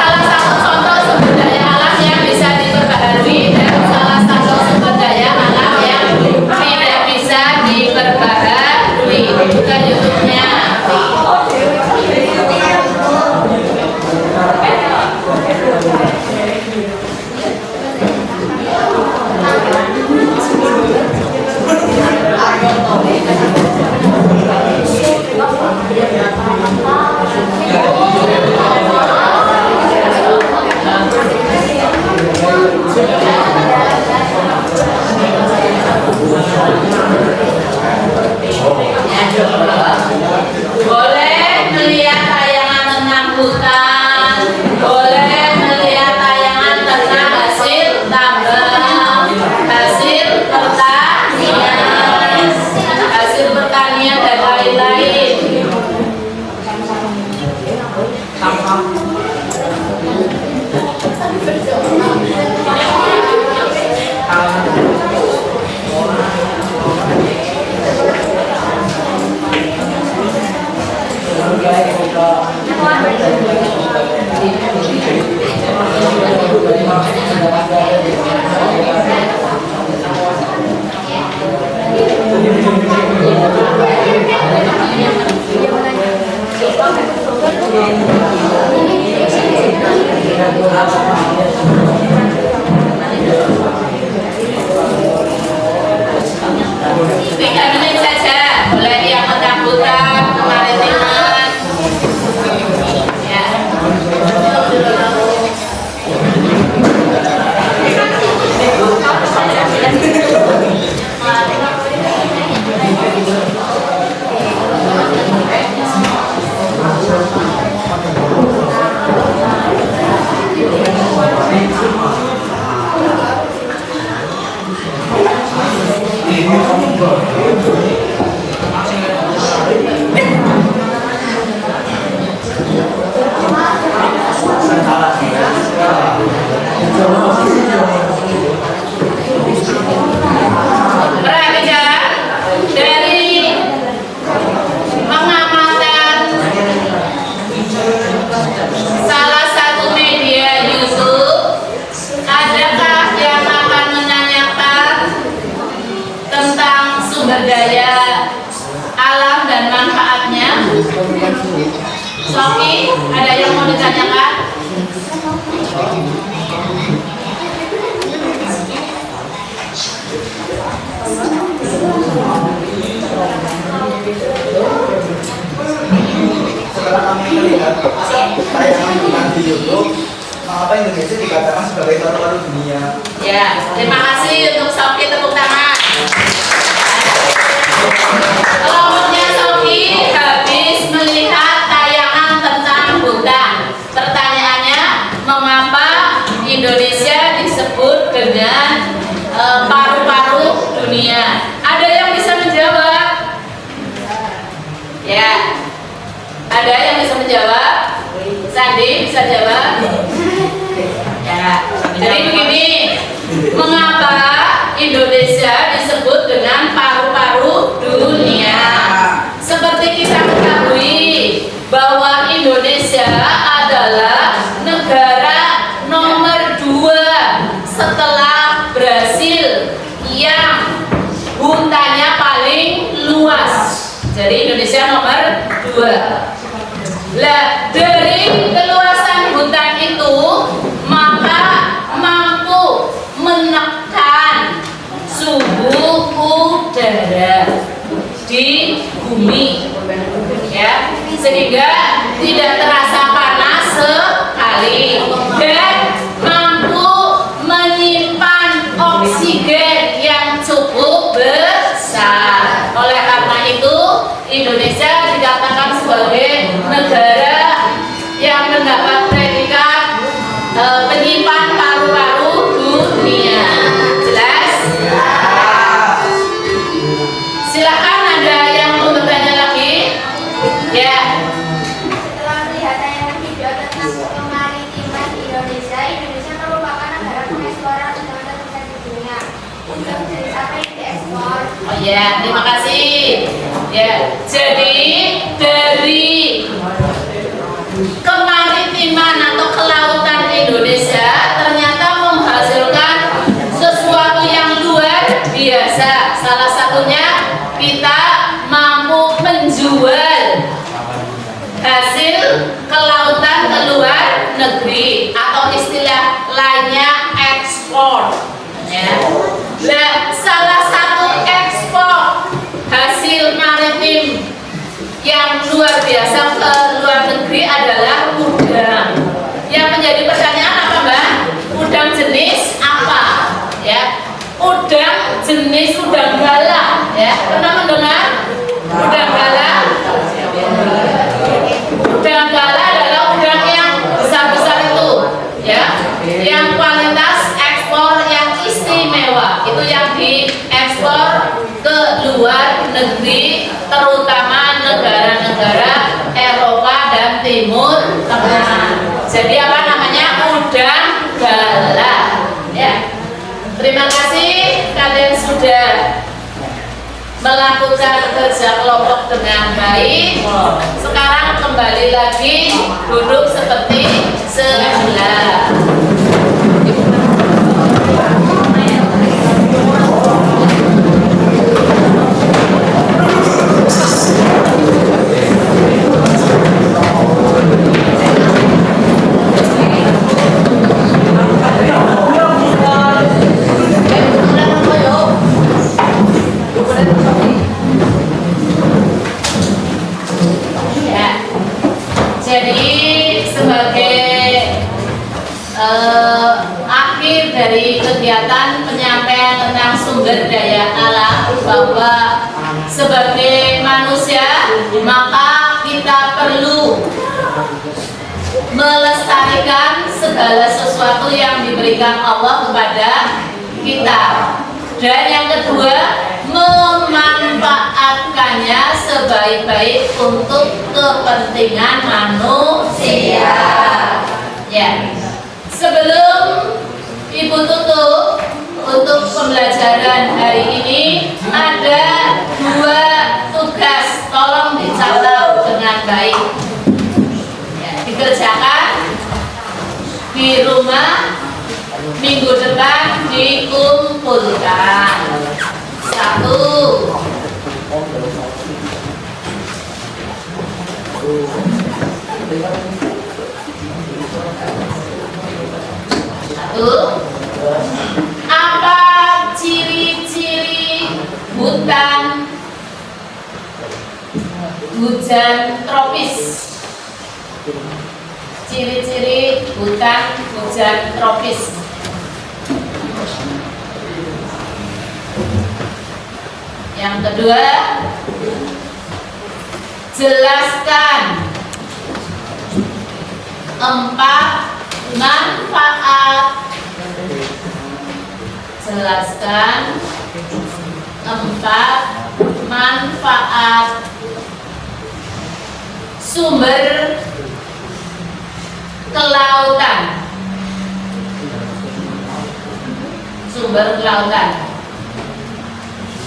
salah satu contoh sumber daya alam yang bisa diperbaharui dan salah satu sumber daya alam yang tidak bisa diperbaharui. Buka YouTube-nya. Boleh melihat tayangan tentang hutan, boleh melihat tayangan tentang hasil tambang, hasil pertanian dan lain-lain. Sofi, ada yang mau ditanyakan? Setelah kami melihat tayangan di YouTube, mengapa Indonesia dikatakan sebagai paru-paru dunia? Ya, terima kasih untuk Sofi, tepuk tangan. Kelompoknya Sofi habis melihat tayangan tentang hutan. Pertanyaannya, mengapa Indonesia disebut dengan paru-paru dunia? Ada yang bisa menjawab? Ya, ada yang bisa menjawab? Sandi bisa jawab? Ya, jadi begini, mengapa Indonesia disebut dengan paru-paru dunia? Seperti kita ketahui bahwa Indonesia adalah negara nomor 2 setelah Brasil yang hutannya paling luas. Jadi Indonesia nomor 2. Lah, dari keluasan hutan itu maka mampu menekan suhu udara di bumi, ya, sehingga tidak terasa panas sekali dan mampu menyimpan oksigen yang cukup besar. Oleh karena itu, Indonesia dikatakan sebagai negara yang mendapat predikat penyimpan paru-paru dunia. Jelas? Silakan, ada yang mau bertanya lagi? Ya. Setelah melihat tayangan video tentang kemaritiman di Indonesia, Indonesia merupakan negara pengeksporan udang terbesar di dunia. Udang jenis apa yang diekspor? Oh ya, terima kasih. Ya, jadi dari kemaritiman atau kelautan Indonesia ternyata menghasilkan sesuatu yang luar biasa. Salah satunya kita mampu menjual hasil kelautan ke luar negeri atau istilah lainnya ekspor. Ya. Nah, salah satu ekspor hasil maritim yang luar biasa ke luar negeri adalah udang. Yang menjadi pertanyaan apa, Mbak? Udang jenis apa? Ya, udang jenis udang galah. Ya, pernah mendengar udang galah? Udang galah adalah udang yang besar-besar itu, ya, yang kualitas ekspor yang istimewa. Itu yang diekspor ke luar negeri, terutama negara-negara Eropa dan Timur Tengah. Jadi apa namanya? Udang galah. Ya. Terima kasih kalian sudah melakukan kerja kelompok dengan baik. Sekarang kembali lagi duduk seperti semula. Jadi sebagai akhir dari kegiatan penyampaian tentang sumber daya alam, bahwa sebagai manusia maka kita perlu melestarikan segala sesuatu yang diberikan Allah kepada kita. Dan yang kedua, memanfaatkannya sebaik-baik untuk kepentingan manusia. Ya. Sebelum Ibu tutup untuk pembelajaran hari ini, ada 2 tugas, tolong dicatat dengan baik. Ya, dikerjakan di rumah. Minggu depan dikumpulkan. 1. Satu. Apa ciri-ciri hutan hujan tropis? Ciri-ciri hutan hujan tropis. Yang kedua, jelaskan 4 manfaat. Jelaskan 4 manfaat sumber kelautan. Sumber kelautan.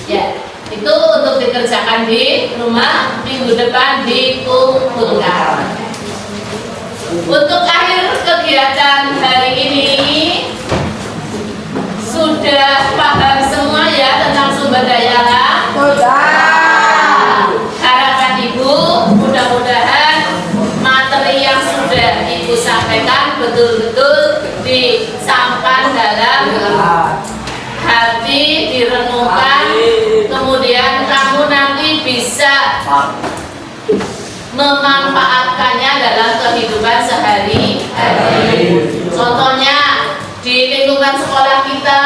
Ya, itu untuk dikerjakan di rumah, minggu depan dikumpulkan. Untuk akhir kegiatan hari ini sudah paham semua ya tentang sumber daya alam? Harapan Ibu mudah-mudahan materi yang sudah Ibu sampaikan betul-betul disampan dalam hati, direnungkan, kemudian kamu nanti bisa memanfaatkannya dalam kehidupan sehari-hari. Contohnya di lingkungan sekolah kita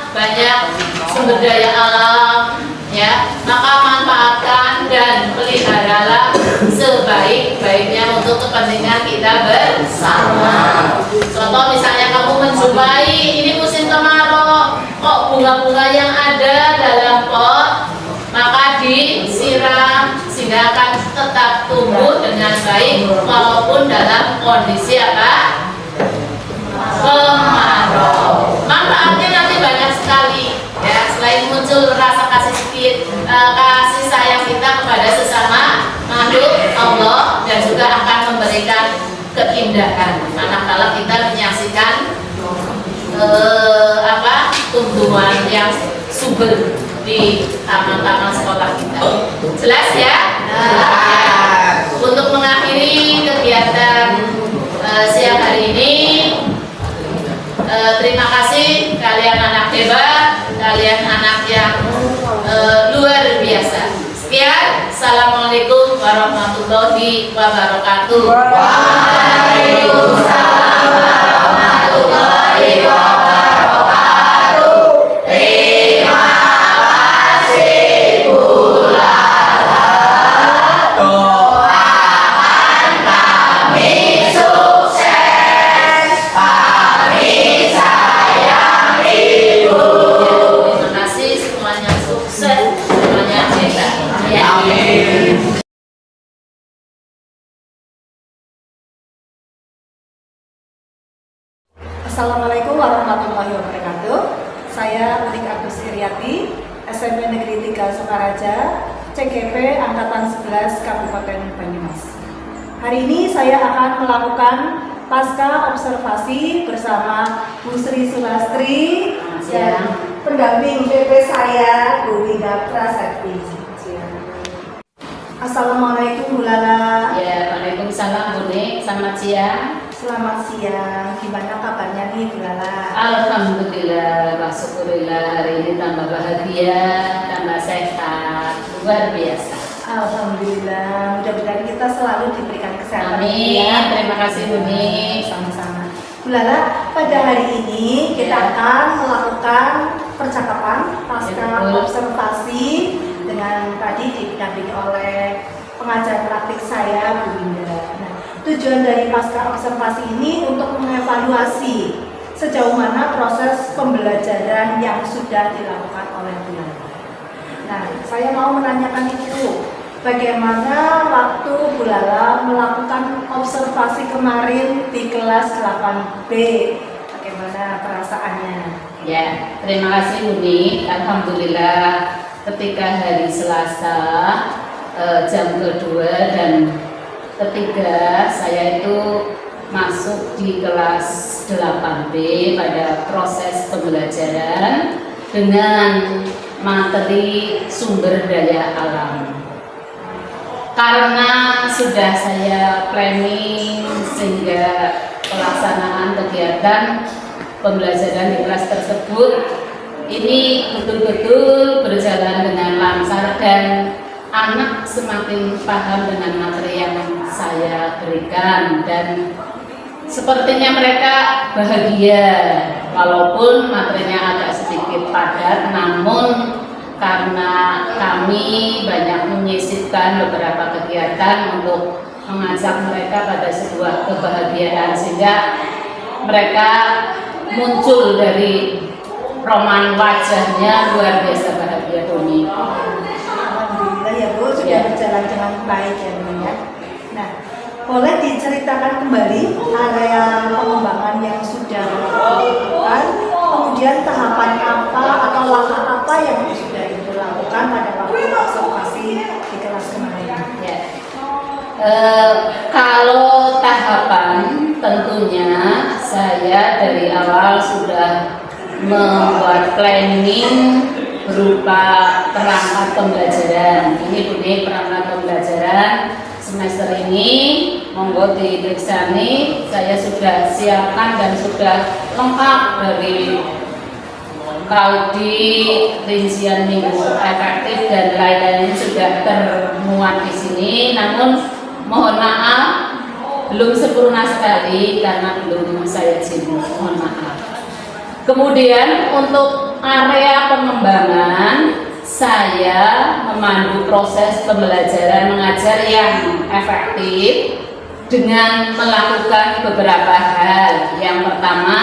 banyak sumber daya alam, ya, maka manfaatkan dan peliharalah sebaik-baiknya untuk kepentingan kita bersama. Contoh misalnya kamu menjumpai ini musim kemarau, kok bunga-bunga yang ada dalam pot, maka disiram sehingga akan tetap tumbuh dengan baik walaupun dalam kondisi apa? Kemarau. Manfaatnya nanti banyak sekali ya, selain muncul rasa kasih sayang kita kepada sesama makhluk Allah, dan juga akan memberikan keindahan manakala kita menyaksikan tumbuhan yang subur di taman-taman sekolah kita. Jelas ya? Untuk mengakhiri kegiatan siang hari ini, terima kasih kalian anak hebat, kalian anak yang luar biasa. Sekian, assalamualaikum warahmatullahi wabarakatuh. Waalaikumsalam warahmatullahi wabarakatuh. Terima kasih Bu Lala. Doakan kami sukses. Kami sayang Ibu. Terima kasih, semuanya sukses, semuanya hebat. Ya. Amin. Assalamualaikum warahmatullahi wabarakatuh. Saya Adik Agus Iriati, SMP Negeri 3 Sukaraja, CGP Angkatan 11 Kabupaten Banyumas. Hari ini saya akan melakukan pasca observasi bersama Bu Sri Sulastri dan pendamping PP saya Bu Wida Prasakti. Assalamualaikum Bu Lala. Ya, waalaikumsalam Bu Nik. Selamat siang. Selamat siang. Gimana kabarnya nih Bu Lala? Alhamdulillah, syukurillah, hari ini tambah bahagia, tambah sehat, luar biasa. Alhamdulillah, mudah-mudahan kita selalu diberikan kesehatan. Amin. Ya. Terima kasih Bu Nik. Sama-sama. Bu Lala, pada hari ini kita Ya. akan melakukan percakapan pasca Betul. observasi dengan tadi didampingi oleh pengajar praktik saya Bu Winda. Nah, tujuan dari pasca observasi ini untuk mengevaluasi sejauh mana proses pembelajaran yang sudah dilakukan oleh Bu Lala. Nah, saya mau menanyakan itu, bagaimana waktu Bu Lala melakukan observasi kemarin di kelas 8B? Bagaimana perasaannya? Ya, terima kasih Bu Nik. Alhamdulillah, ketika hari Selasa jam kedua dan ketiga saya itu masuk di kelas 8B pada proses pembelajaran dengan materi sumber daya alam. karena sudah saya planning sehingga pelaksanaan kegiatan pembelajaran di kelas tersebut ini betul-betul berjalan dengan lancar dan anak semakin paham dengan materi yang saya berikan, dan sepertinya mereka bahagia walaupun materinya agak sedikit padat, namun karena kami banyak menyisipkan beberapa kegiatan untuk mengajak mereka pada sebuah kebahagiaan sehingga mereka muncul dari roman wajahnya luar biasa bahagia Bumi. Alhamdulillah ya Bu, sudah Ya. berjalan dengan baik ya Bu ya. Nah, boleh diceritakan kembali area pengembangan yang sudah dilakukan, kemudian tahapan apa atau langkah apa yang sudah dilakukan pada waktu observasi di kelas kemarin? Ya. Kalau tahapan tentunya saya dari awal sudah membuat planning berupa perangkat pembelajaran. Ini perangkat pembelajaran semester ini, monggo diperiksa nih, saya sudah siapkan dan sudah lengkap dari Kaudi, rincian minggu efektif dan lain-lain sudah termuat di sini. Namun mohon maaf belum sempurna sekali karena belum saya jenuh, mohon maaf. Kemudian untuk area pengembangan, saya memandu proses pembelajaran mengajar yang efektif dengan melakukan beberapa hal. Yang pertama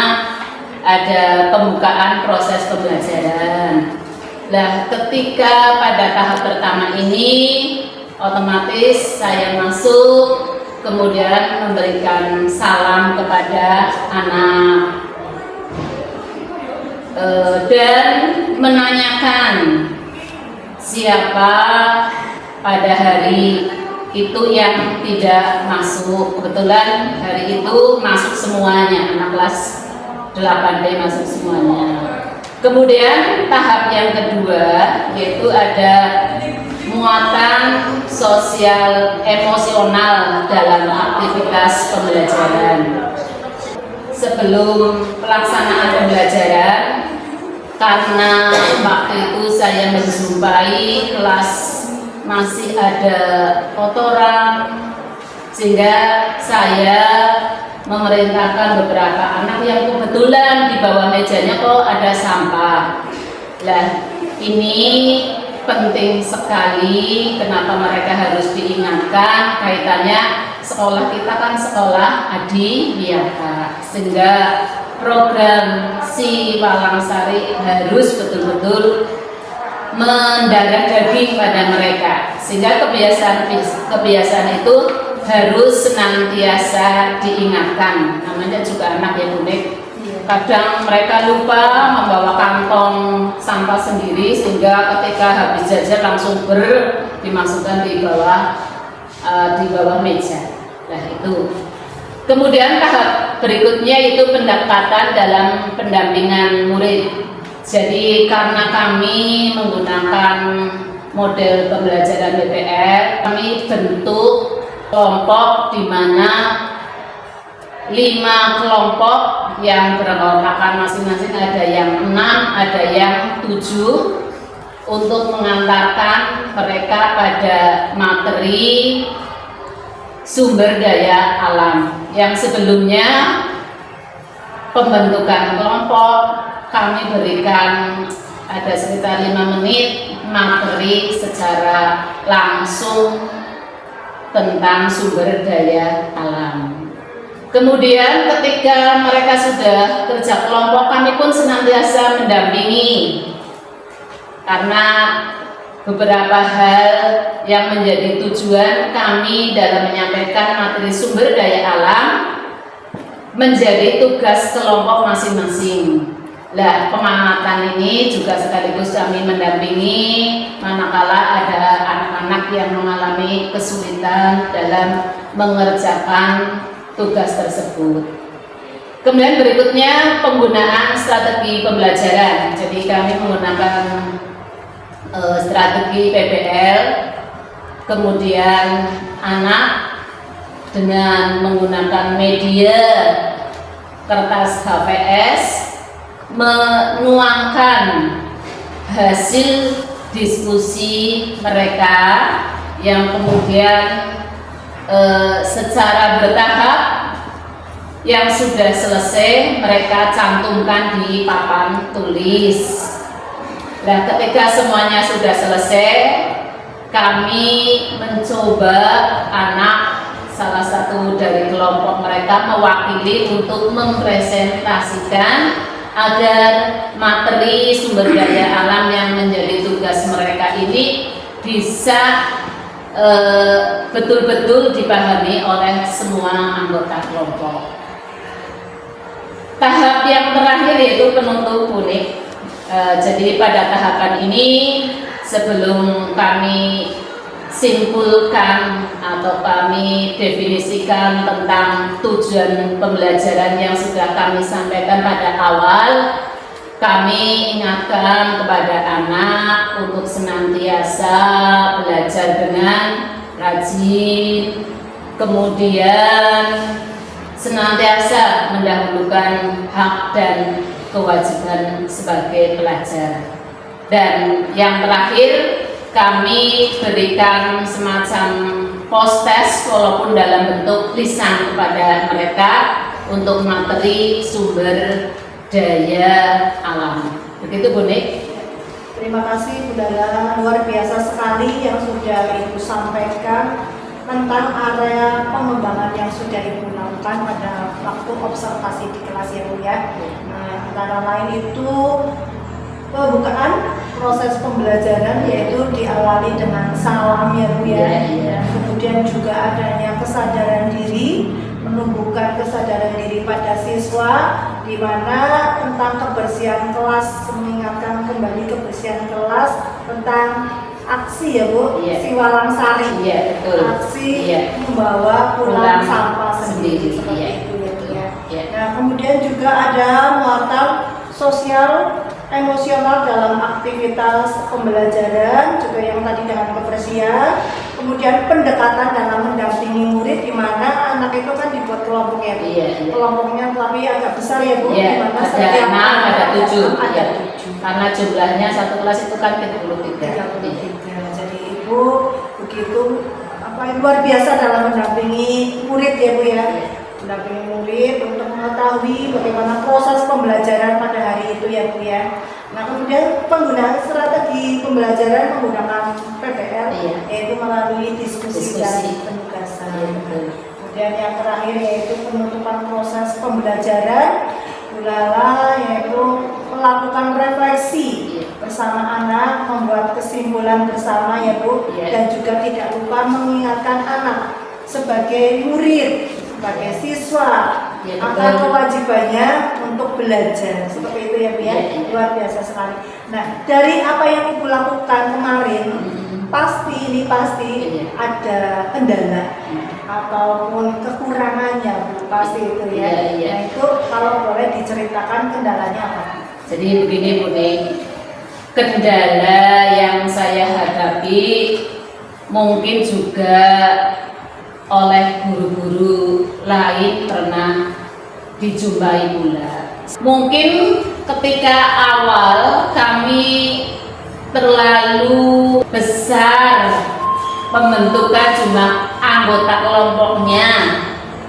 ada pembukaan proses pembelajaran. Nah, ketika pada tahap pertama ini otomatis saya masuk kemudian memberikan salam kepada anak dan menanyakan siapa pada hari itu yang tidak masuk. Kebetulan hari itu masuk semuanya, anak kelas 8D masuk semuanya. Kemudian tahap yang kedua yaitu ada muatan sosial emosional dalam aktivitas pembelajaran. Sebelum pelaksanaan pembelajaran, karena waktu itu saya menjumpai kelas masih ada kotoran, sehingga saya memerintahkan beberapa anak yang kebetulan di bawah mejanya kok ada sampah. Nah, ini penting sekali kenapa mereka harus diingatkan, kaitannya sekolah kita kan sekolah adiwiyata, sehingga program si Walangsari harus betul-betul mendarah daging pada mereka, sehingga kebiasaan itu harus senantiasa diingatkan. Namanya juga anak yang unik, kadang mereka lupa membawa kantong sampah sendiri, sehingga ketika habis jajan langsung dimasukkan di bawah meja. Nah itu. Kemudian tahap berikutnya itu pendekatan dalam pendampingan murid. Jadi karena kami menggunakan model pembelajaran BPR, kami bentuk kelompok di mana 5 kelompok yang beranggotakan masing-masing, ada yang 6, ada yang 7, untuk mengantarkan mereka pada materi sumber daya alam. Yang sebelumnya pembentukan kelompok kami berikan ada sekitar 5 menit materi secara langsung tentang sumber daya alam. Kemudian ketika mereka sudah kerja kelompok, kami pun senantiasa mendampingi karena beberapa hal yang menjadi tujuan kami dalam menyampaikan materi sumber daya alam menjadi tugas kelompok masing-masing. Nah, pengamatan ini juga sekaligus kami mendampingi manakala ada anak-anak yang mengalami kesulitan dalam mengerjakan tugas tersebut. Kemudian berikutnya penggunaan strategi pembelajaran. Jadi kami menggunakan strategi PBL kemudian anak dengan menggunakan media kertas HVS menuangkan hasil diskusi mereka yang kemudian secara bertahap yang sudah selesai mereka cantumkan di papan tulis. Nah, ketika semuanya sudah selesai, kami mencoba anak salah satu dari kelompok mereka mewakili untuk mempresentasikan agar materi sumber daya alam yang menjadi tugas mereka ini bisa betul-betul dipahami oleh semua anggota kelompok. Tahap yang terakhir yaitu penutup unik. Jadi pada tahapan ini sebelum kami simpulkan atau kami definisikan tentang tujuan pembelajaran yang sudah kami sampaikan pada awal, kami ingatkan kepada anak untuk senantiasa belajar dengan rajin, kemudian senantiasa mendahulukan hak dan kewajiban sebagai pelajar. Dan yang terakhir, kami berikan semacam post test walaupun dalam bentuk lisan kepada mereka untuk materi sumber daya alam. Begitu Bu Nik. Terima kasih Bu Dala, luar biasa sekali yang sudah Ibu sampaikan tentang area pengembangan yang sudah Ibu lakukan pada waktu observasi di kelas ya Bu ya. Nah, antara lain itu pembukaan proses pembelajaran yaitu diawali dengan salam ya Bu ya. Kemudian juga adanya kesadaran diri, menumbuhkan kesadaran diri pada siswa di mana tentang kebersihan kelas, mengingatkan kembali kebersihan kelas, tentang aksi ya Bu, Siwalang Sari, betul. aksi membawa pulang sampah sendiri seperti itu ya Bu ya. Nah, kemudian juga ada muatan sosial emosional dalam aktivitas pembelajaran juga yang tadi dengan kebersihan, kemudian pendekatan dalam mendampingi murid di mana anak itu kan dibuat kelompok ya Bu. Kelompoknya tapi agak besar ya Bu, di mana setiap ada 7. ada 7. Karena jumlahnya satu kelas itu kan 33. Jadi Ibu begitu luar biasa dalam mendampingi murid ya Bu ya. Mendampingi murid untuk mengetahui bagaimana proses pembelajaran pada hari itu ya Bu ya. Nah, kemudian penggunaan strategi pembelajaran menggunakan PBL yaitu melalui diskusi dan penugasan. Kemudian yang terakhir yaitu penutupan proses pembelajaran yaitu melakukan refleksi bersama anak, membuat kesimpulan bersama ya Bu, dan juga tidak lupa mengingatkan anak sebagai murid, sebagai siswa akan kewajibannya untuk belajar seperti itu ya Bu ya. Luar biasa sekali. Nah, dari apa yang Ibu lakukan kemarin pasti ada kendala ataupun kekurangannya Bu, pasti itu ya. Nah, itu kalau boleh diceritakan kendalanya apa? Jadi begini Bu Nik, kendala yang saya hadapi mungkin juga oleh guru-guru lain pernah dijumpai pula. Mungkin ketika awal kami terlalu besar pembentukan jumlah anggota kelompoknya.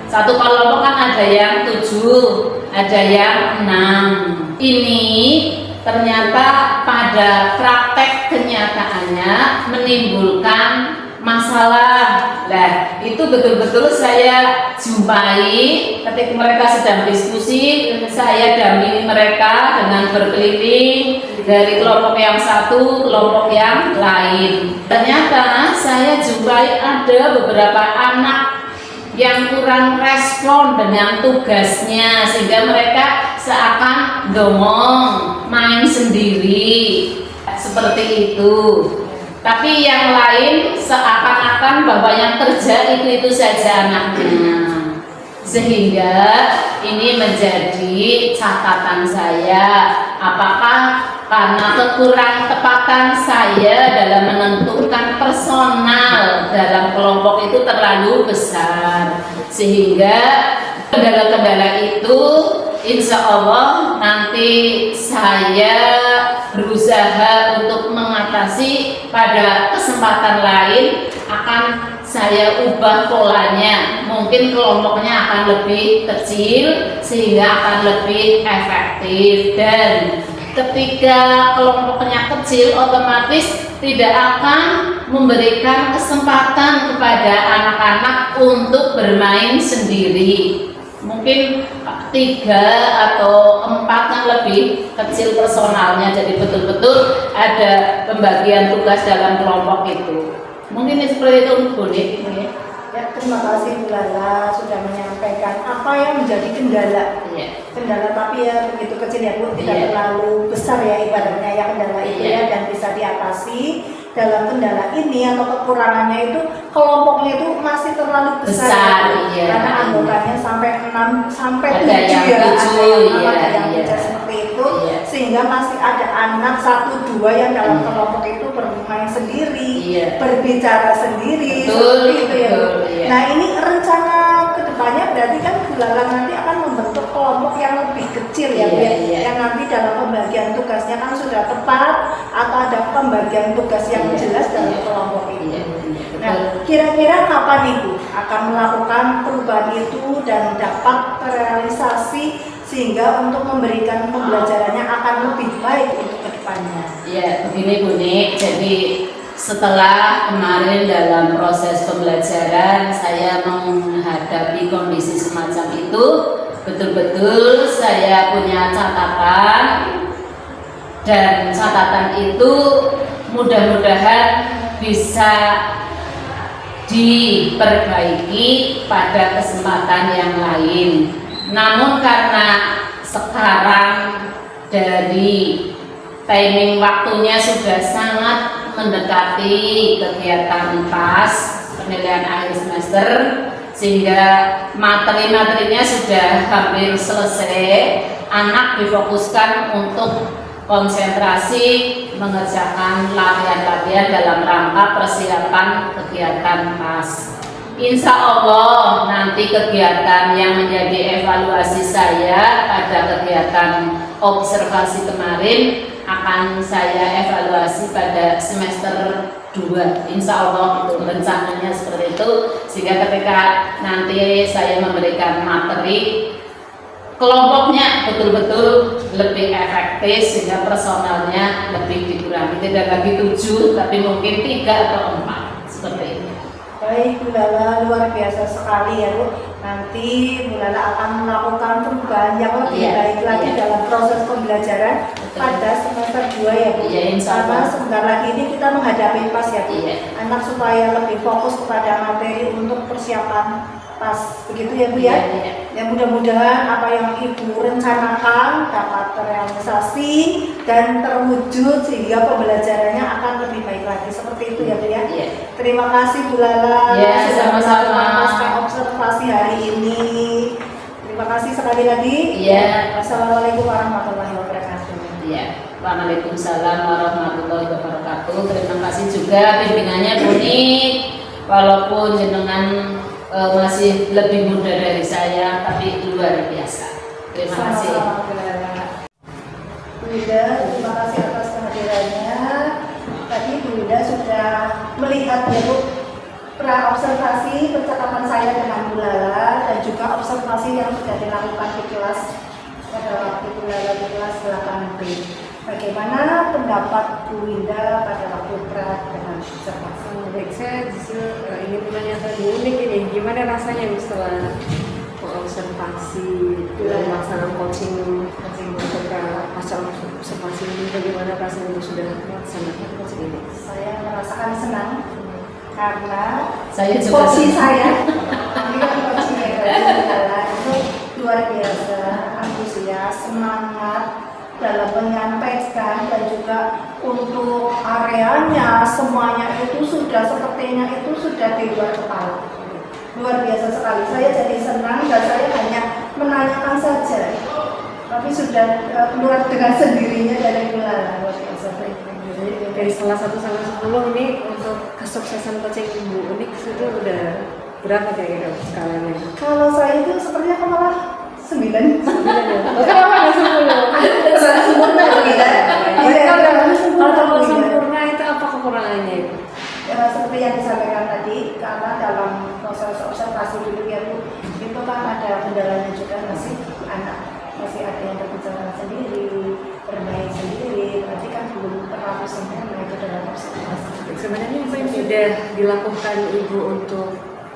Satu kelompok kan ada yang 7, ada yang 6. Ini ternyata pada praktek kenyataannya menimbulkan masalah. Nah, itu betul-betul saya jumpai ketika mereka sedang diskusi, saya dampingi mereka dengan berkeliling dari kelompok yang satu, kelompok yang lain. Ternyata saya jumpai ada beberapa anak yang kurang respon dengan tugasnya sehingga mereka seakan ngomong, main sendiri seperti itu. Tapi yang lain seakan-akan bahwa yang kerja itu saja anaknya. Sehingga ini menjadi catatan saya, apakah karena kekurang tepat kesempatan saya dalam menentukan personal dalam kelompok itu terlalu besar, sehingga kendala-kendala itu insya Allah nanti saya berusaha untuk mengatasi. Pada kesempatan lain akan saya ubah polanya, mungkin kelompoknya akan lebih kecil sehingga akan lebih efektif, dan ketika kelompoknya kecil otomatis tidak akan memberikan kesempatan kepada anak-anak untuk bermain sendiri. Mungkin 3 atau 4 yang lebih kecil personalnya, jadi betul-betul ada pembagian tugas dalam kelompok itu. Mungkin seperti itu Bu Nik. Ya, terima kasih Bu Lala sudah menyampaikan apa yang menjadi kendala. Iya. Kendala tapi ya begitu kecil ya Bu, tidak Iya. terlalu besar ya ibaratnya ya kendala itu Iya. ya, dan bisa diatasi. Dalam kendala ini atau kekurangannya itu kelompoknya itu masih terlalu besar, Besar, ya, Bu. iya. Karena anggotanya sampai 6 sampai Ada 7 yang ya, ada 7, yang iya, ada yang iya. tidak seperti itu, Iya. sehingga masih ada anak 1-2 yang dalam Iya. kelompok itu bermain sendiri, Iya. berbicara sendiri, Betul, seperti itu ya Bu. betul, iya. Nah ini rencana kedepannya berarti kan Bu Lala nanti akan membentuk kelompok yang lebih kecil ya Bu Iya, ya, iya. yang nanti dalam pembagian tugasnya kan sudah tepat atau ada pembagian tugas yang Iya, jelas dalam iya. kelompok itu. Iya, Nah, betul. kira-kira kapan Ibu akan melakukan perubahan itu dan dapat terrealisasi sehingga untuk memberikan pembelajarannya akan lebih baik untuk kedepannya? Ya, begini Bu Nik, jadi setelah kemarin dalam proses pembelajaran saya menghadapi kondisi semacam itu, betul-betul saya punya catatan, dan catatan itu mudah-mudahan bisa diperbaiki pada kesempatan yang lain. Namun karena sekarang dari timing waktunya sudah sangat mendekati kegiatan PAS, penilaian akhir semester, sehingga materi-materinya sudah hampir selesai, anak difokuskan untuk konsentrasi mengerjakan latihan-latihan dalam rangka persiapan kegiatan PAS. Insya Allah nanti kegiatan yang menjadi evaluasi saya pada kegiatan observasi kemarin akan saya evaluasi pada semester 2. Insya Allah itu rencananya seperti itu, sehingga ketika nanti saya memberikan materi, kelompoknya betul-betul lebih efektif sehingga personalnya lebih dikurangi, tidak lagi 7 tapi mungkin 3 atau 4 seperti itu. Baik Bu Lala, luar biasa sekali ya Bu. Nanti Bu Lala akan melakukan perubahan yang lebih Iya, baik lagi iya. dalam proses pembelajaran Betul. pada semester 2 ya Bu. Iya, insya Karena Allah. sebentar lagi ini kita menghadapi PAS ya Bu. Iya. Anak supaya lebih fokus kepada materi untuk persiapan PAS. Begitu ya Bu ya. Iya, iya. Ya mudah-mudahan apa yang Ibu rencanakan dapat terrealisasi dan terwujud sehingga pembelajarannya akan lebih baik lagi. Seperti itu ya Bu ya. Iya. Terima kasih Bu Lala Ya, sudah sama-sama. melakukan pasca observasi hari ini. Terima kasih sekali lagi. Iya. Wassalamualaikum warahmatullahi wabarakatuh. Iya. Waalaikumsalam warahmatullahi wabarakatuh. Terima kasih juga bimbingannya Bu Nik, walaupun jenengan masih lebih muda dari saya, tapi luar biasa. Terima kasih. Sama-sama Bu Lala. Bu Ida, terima kasih atas kehadirannya. Tadi Bu Ida sudah melihat ya Bu pra-observasi percakapan saya dengan Bu Lala dan juga observasi yang sudah dilakukan di kelas pada waktu Bu Lala di kelas 8B. Bagaimana pendapat Bu Winda pada waktu pra dengan observasi? Baik, saya justru ingin menanyakan Bu Nik ini, gimana rasanya Bu setelah mengobservasi melaksanakan coaching untuk pasca observasi ini, bagaimana rasanya Bu sudah melaksanakan coaching ini? Saya merasakan senang karena Saya juga coaching senang. saya coaching itu luar biasa, antusias, semangat dalam menyampaikan, dan juga untuk areanya semuanya itu sudah sepertinya itu sudah di luar kepala. Luar biasa sekali, saya jadi senang dan saya hanya menanyakan saja, tapi sudah keluar dengan sendirinya dari Bu Lala. Luar biasa. Jadi skala 1 sampai 10 ini untuk kesuksesan coaching Bu Unik itu udah berapa kira-kira skalanya? Kalau saya itu sepertinya malah 9. Kenapa nggak 10? Sempurna begitu. Iya, Kalau sempurna itu apa kekurangannya itu? Seperti yang disampaikan tadi, karena dalam proses observasi dulu ya Bu, itu kan ada kendalanya juga, masih anak masih ada yang berbicara sendiri, bermain sendiri, berarti kan belum terlalu sempurna itu dalam observasi. Sebenarnya apa yang sudah dilakukan Ibu untuk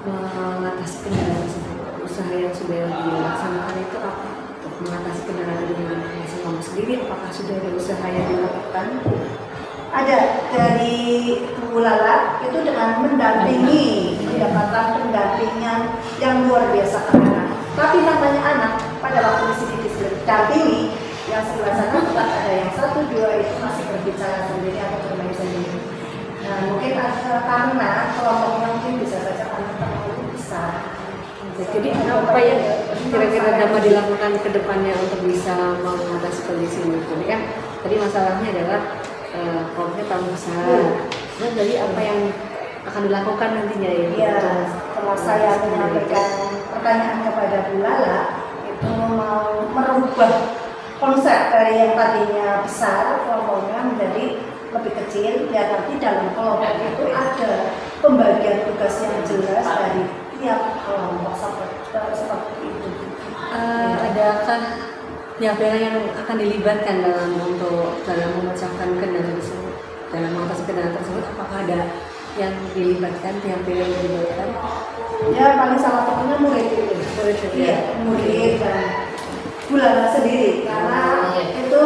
mengatasi kendala tersebut? Usaha yang sudah dilaksanakan itu apa? Untuk mengatasi kendala dengan kamu sendiri, apakah sudah ada usaha yang dilakukan? Ada dari Bu Lala itu dengan mendampingi, mendapatkan pendampingan yang luar biasa ke anak. Tapi namanya anak pada waktu di sini didampingi, yang sebelah sana bukan ada yang 1, 2 itu masih berbicara sendiri atau bermain sendiri. Nah mungkin karena kelompoknya mungkin bisa saja karena terlalu besar. Jadi apa yang kira-kira dapat dilakukan ke depannya untuk bisa mengatasi kondisi ini? Jadi kan tadi masalahnya adalah kelompoknya terlalu besar. Nah, jadi apa yang akan dilakukan nantinya ya? Ya, setelah saya menyampaikan pertanyaan kepada Bu Lala, itu mau merubah konsep dari yang tadinya besar kelompoknya menjadi lebih kecil, biar nanti dalam kelompok itu ada pembagian tugas yang jelas dari tiap kelompok seperti itu. Adakah pihak-pihak yang akan dilibatkan dalam memecahkan kendala tersebut, dalam mengatasi kendala tersebut? Apakah ada yang dilibatkan, pihak-pihak yang dilibatkan? Ya paling salah satunya murid itu. Iya, murid dan Bu Lala sendiri, karena itu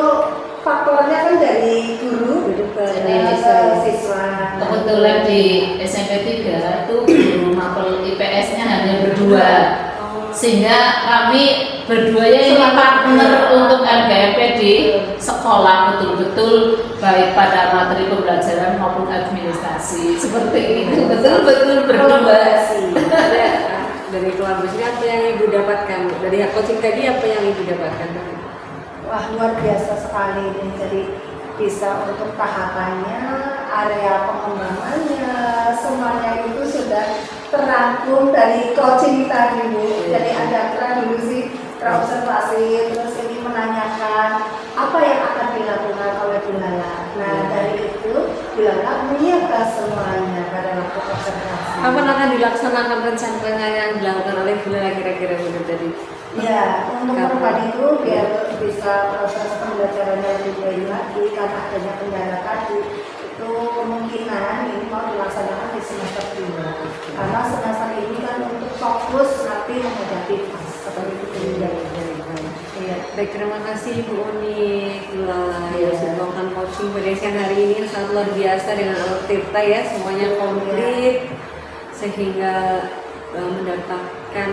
faktornya kan dari guru ke siswa. Kebetulan di SMP 3 itu guru mapel IPS-nya hanya berdua, sehingga kami berduanya ini partner untuk LGMP di sekolah betul-betul baik pada materi pembelajaran maupun administrasi seperti itu, betul-betul berdua. Ada dari keluarga sini apa yang Ibu dapatkan dari coaching tadi, apa yang Ibu dapatkan? Wah luar biasa sekali ini, jadi bisa untuk tahapannya, area pengembangannya, semuanya itu sudah terangkum dari coaching tadi Bu. Jadi ada dulu sih terobservasi, terus ini menanyakan apa yang akan dilakukan oleh Bu Lala. Nah dari itu Bu Lala menyiapkan semuanya pada waktu observasi. Kapan akan dilaksanakan rencananya yang dilakukan oleh Bu Lala kira-kira begitu tadi? Ya, untuk perempuan itu biar bisa proses pembelajarannya lebih baik lagi karena adanya kendala tadi, itu kemungkinan ini mau dilaksanakan di semester 2 karena semester ini kan untuk fokus nanti menghadapi PAS seperti itu. Iya, baik, terima kasih Bu Uni Bu Lala yang sudah melakukan coaching pada siang hari ini yang sangat luar biasa dengan alat Tirta ya, semuanya komplit sehingga mendapatkan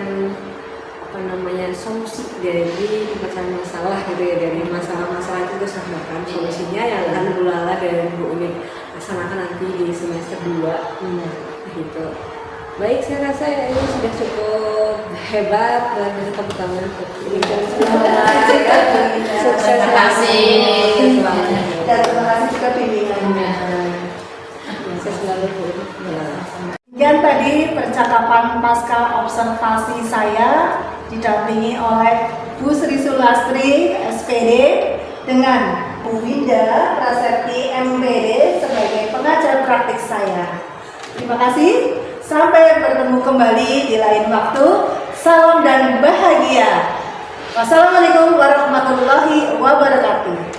solusi dari pemecahan masalah gitu ya, dari masalah-masalah itu terus bahkan solusinya yang akan Bu Lala dan Bu Uni laksanakan nanti di semester 2 gitu. Baik, saya rasa ini sudah cukup hebat dan bisa tepuk tangan untuk ini dan sukses. Terima kasih. Dan terima kasih juga bimbingannya. Sukses selalu Bu Uni. Demikian tadi percakapan pasca observasi saya didampingi oleh Bu Sri Sulastri SPD dengan Bu Winda Prasetyi MPD sebagai pengajar praktik saya. Terima kasih, sampai bertemu kembali di lain waktu. Salam dan bahagia. Wassalamualaikum warahmatullahi wabarakatuh.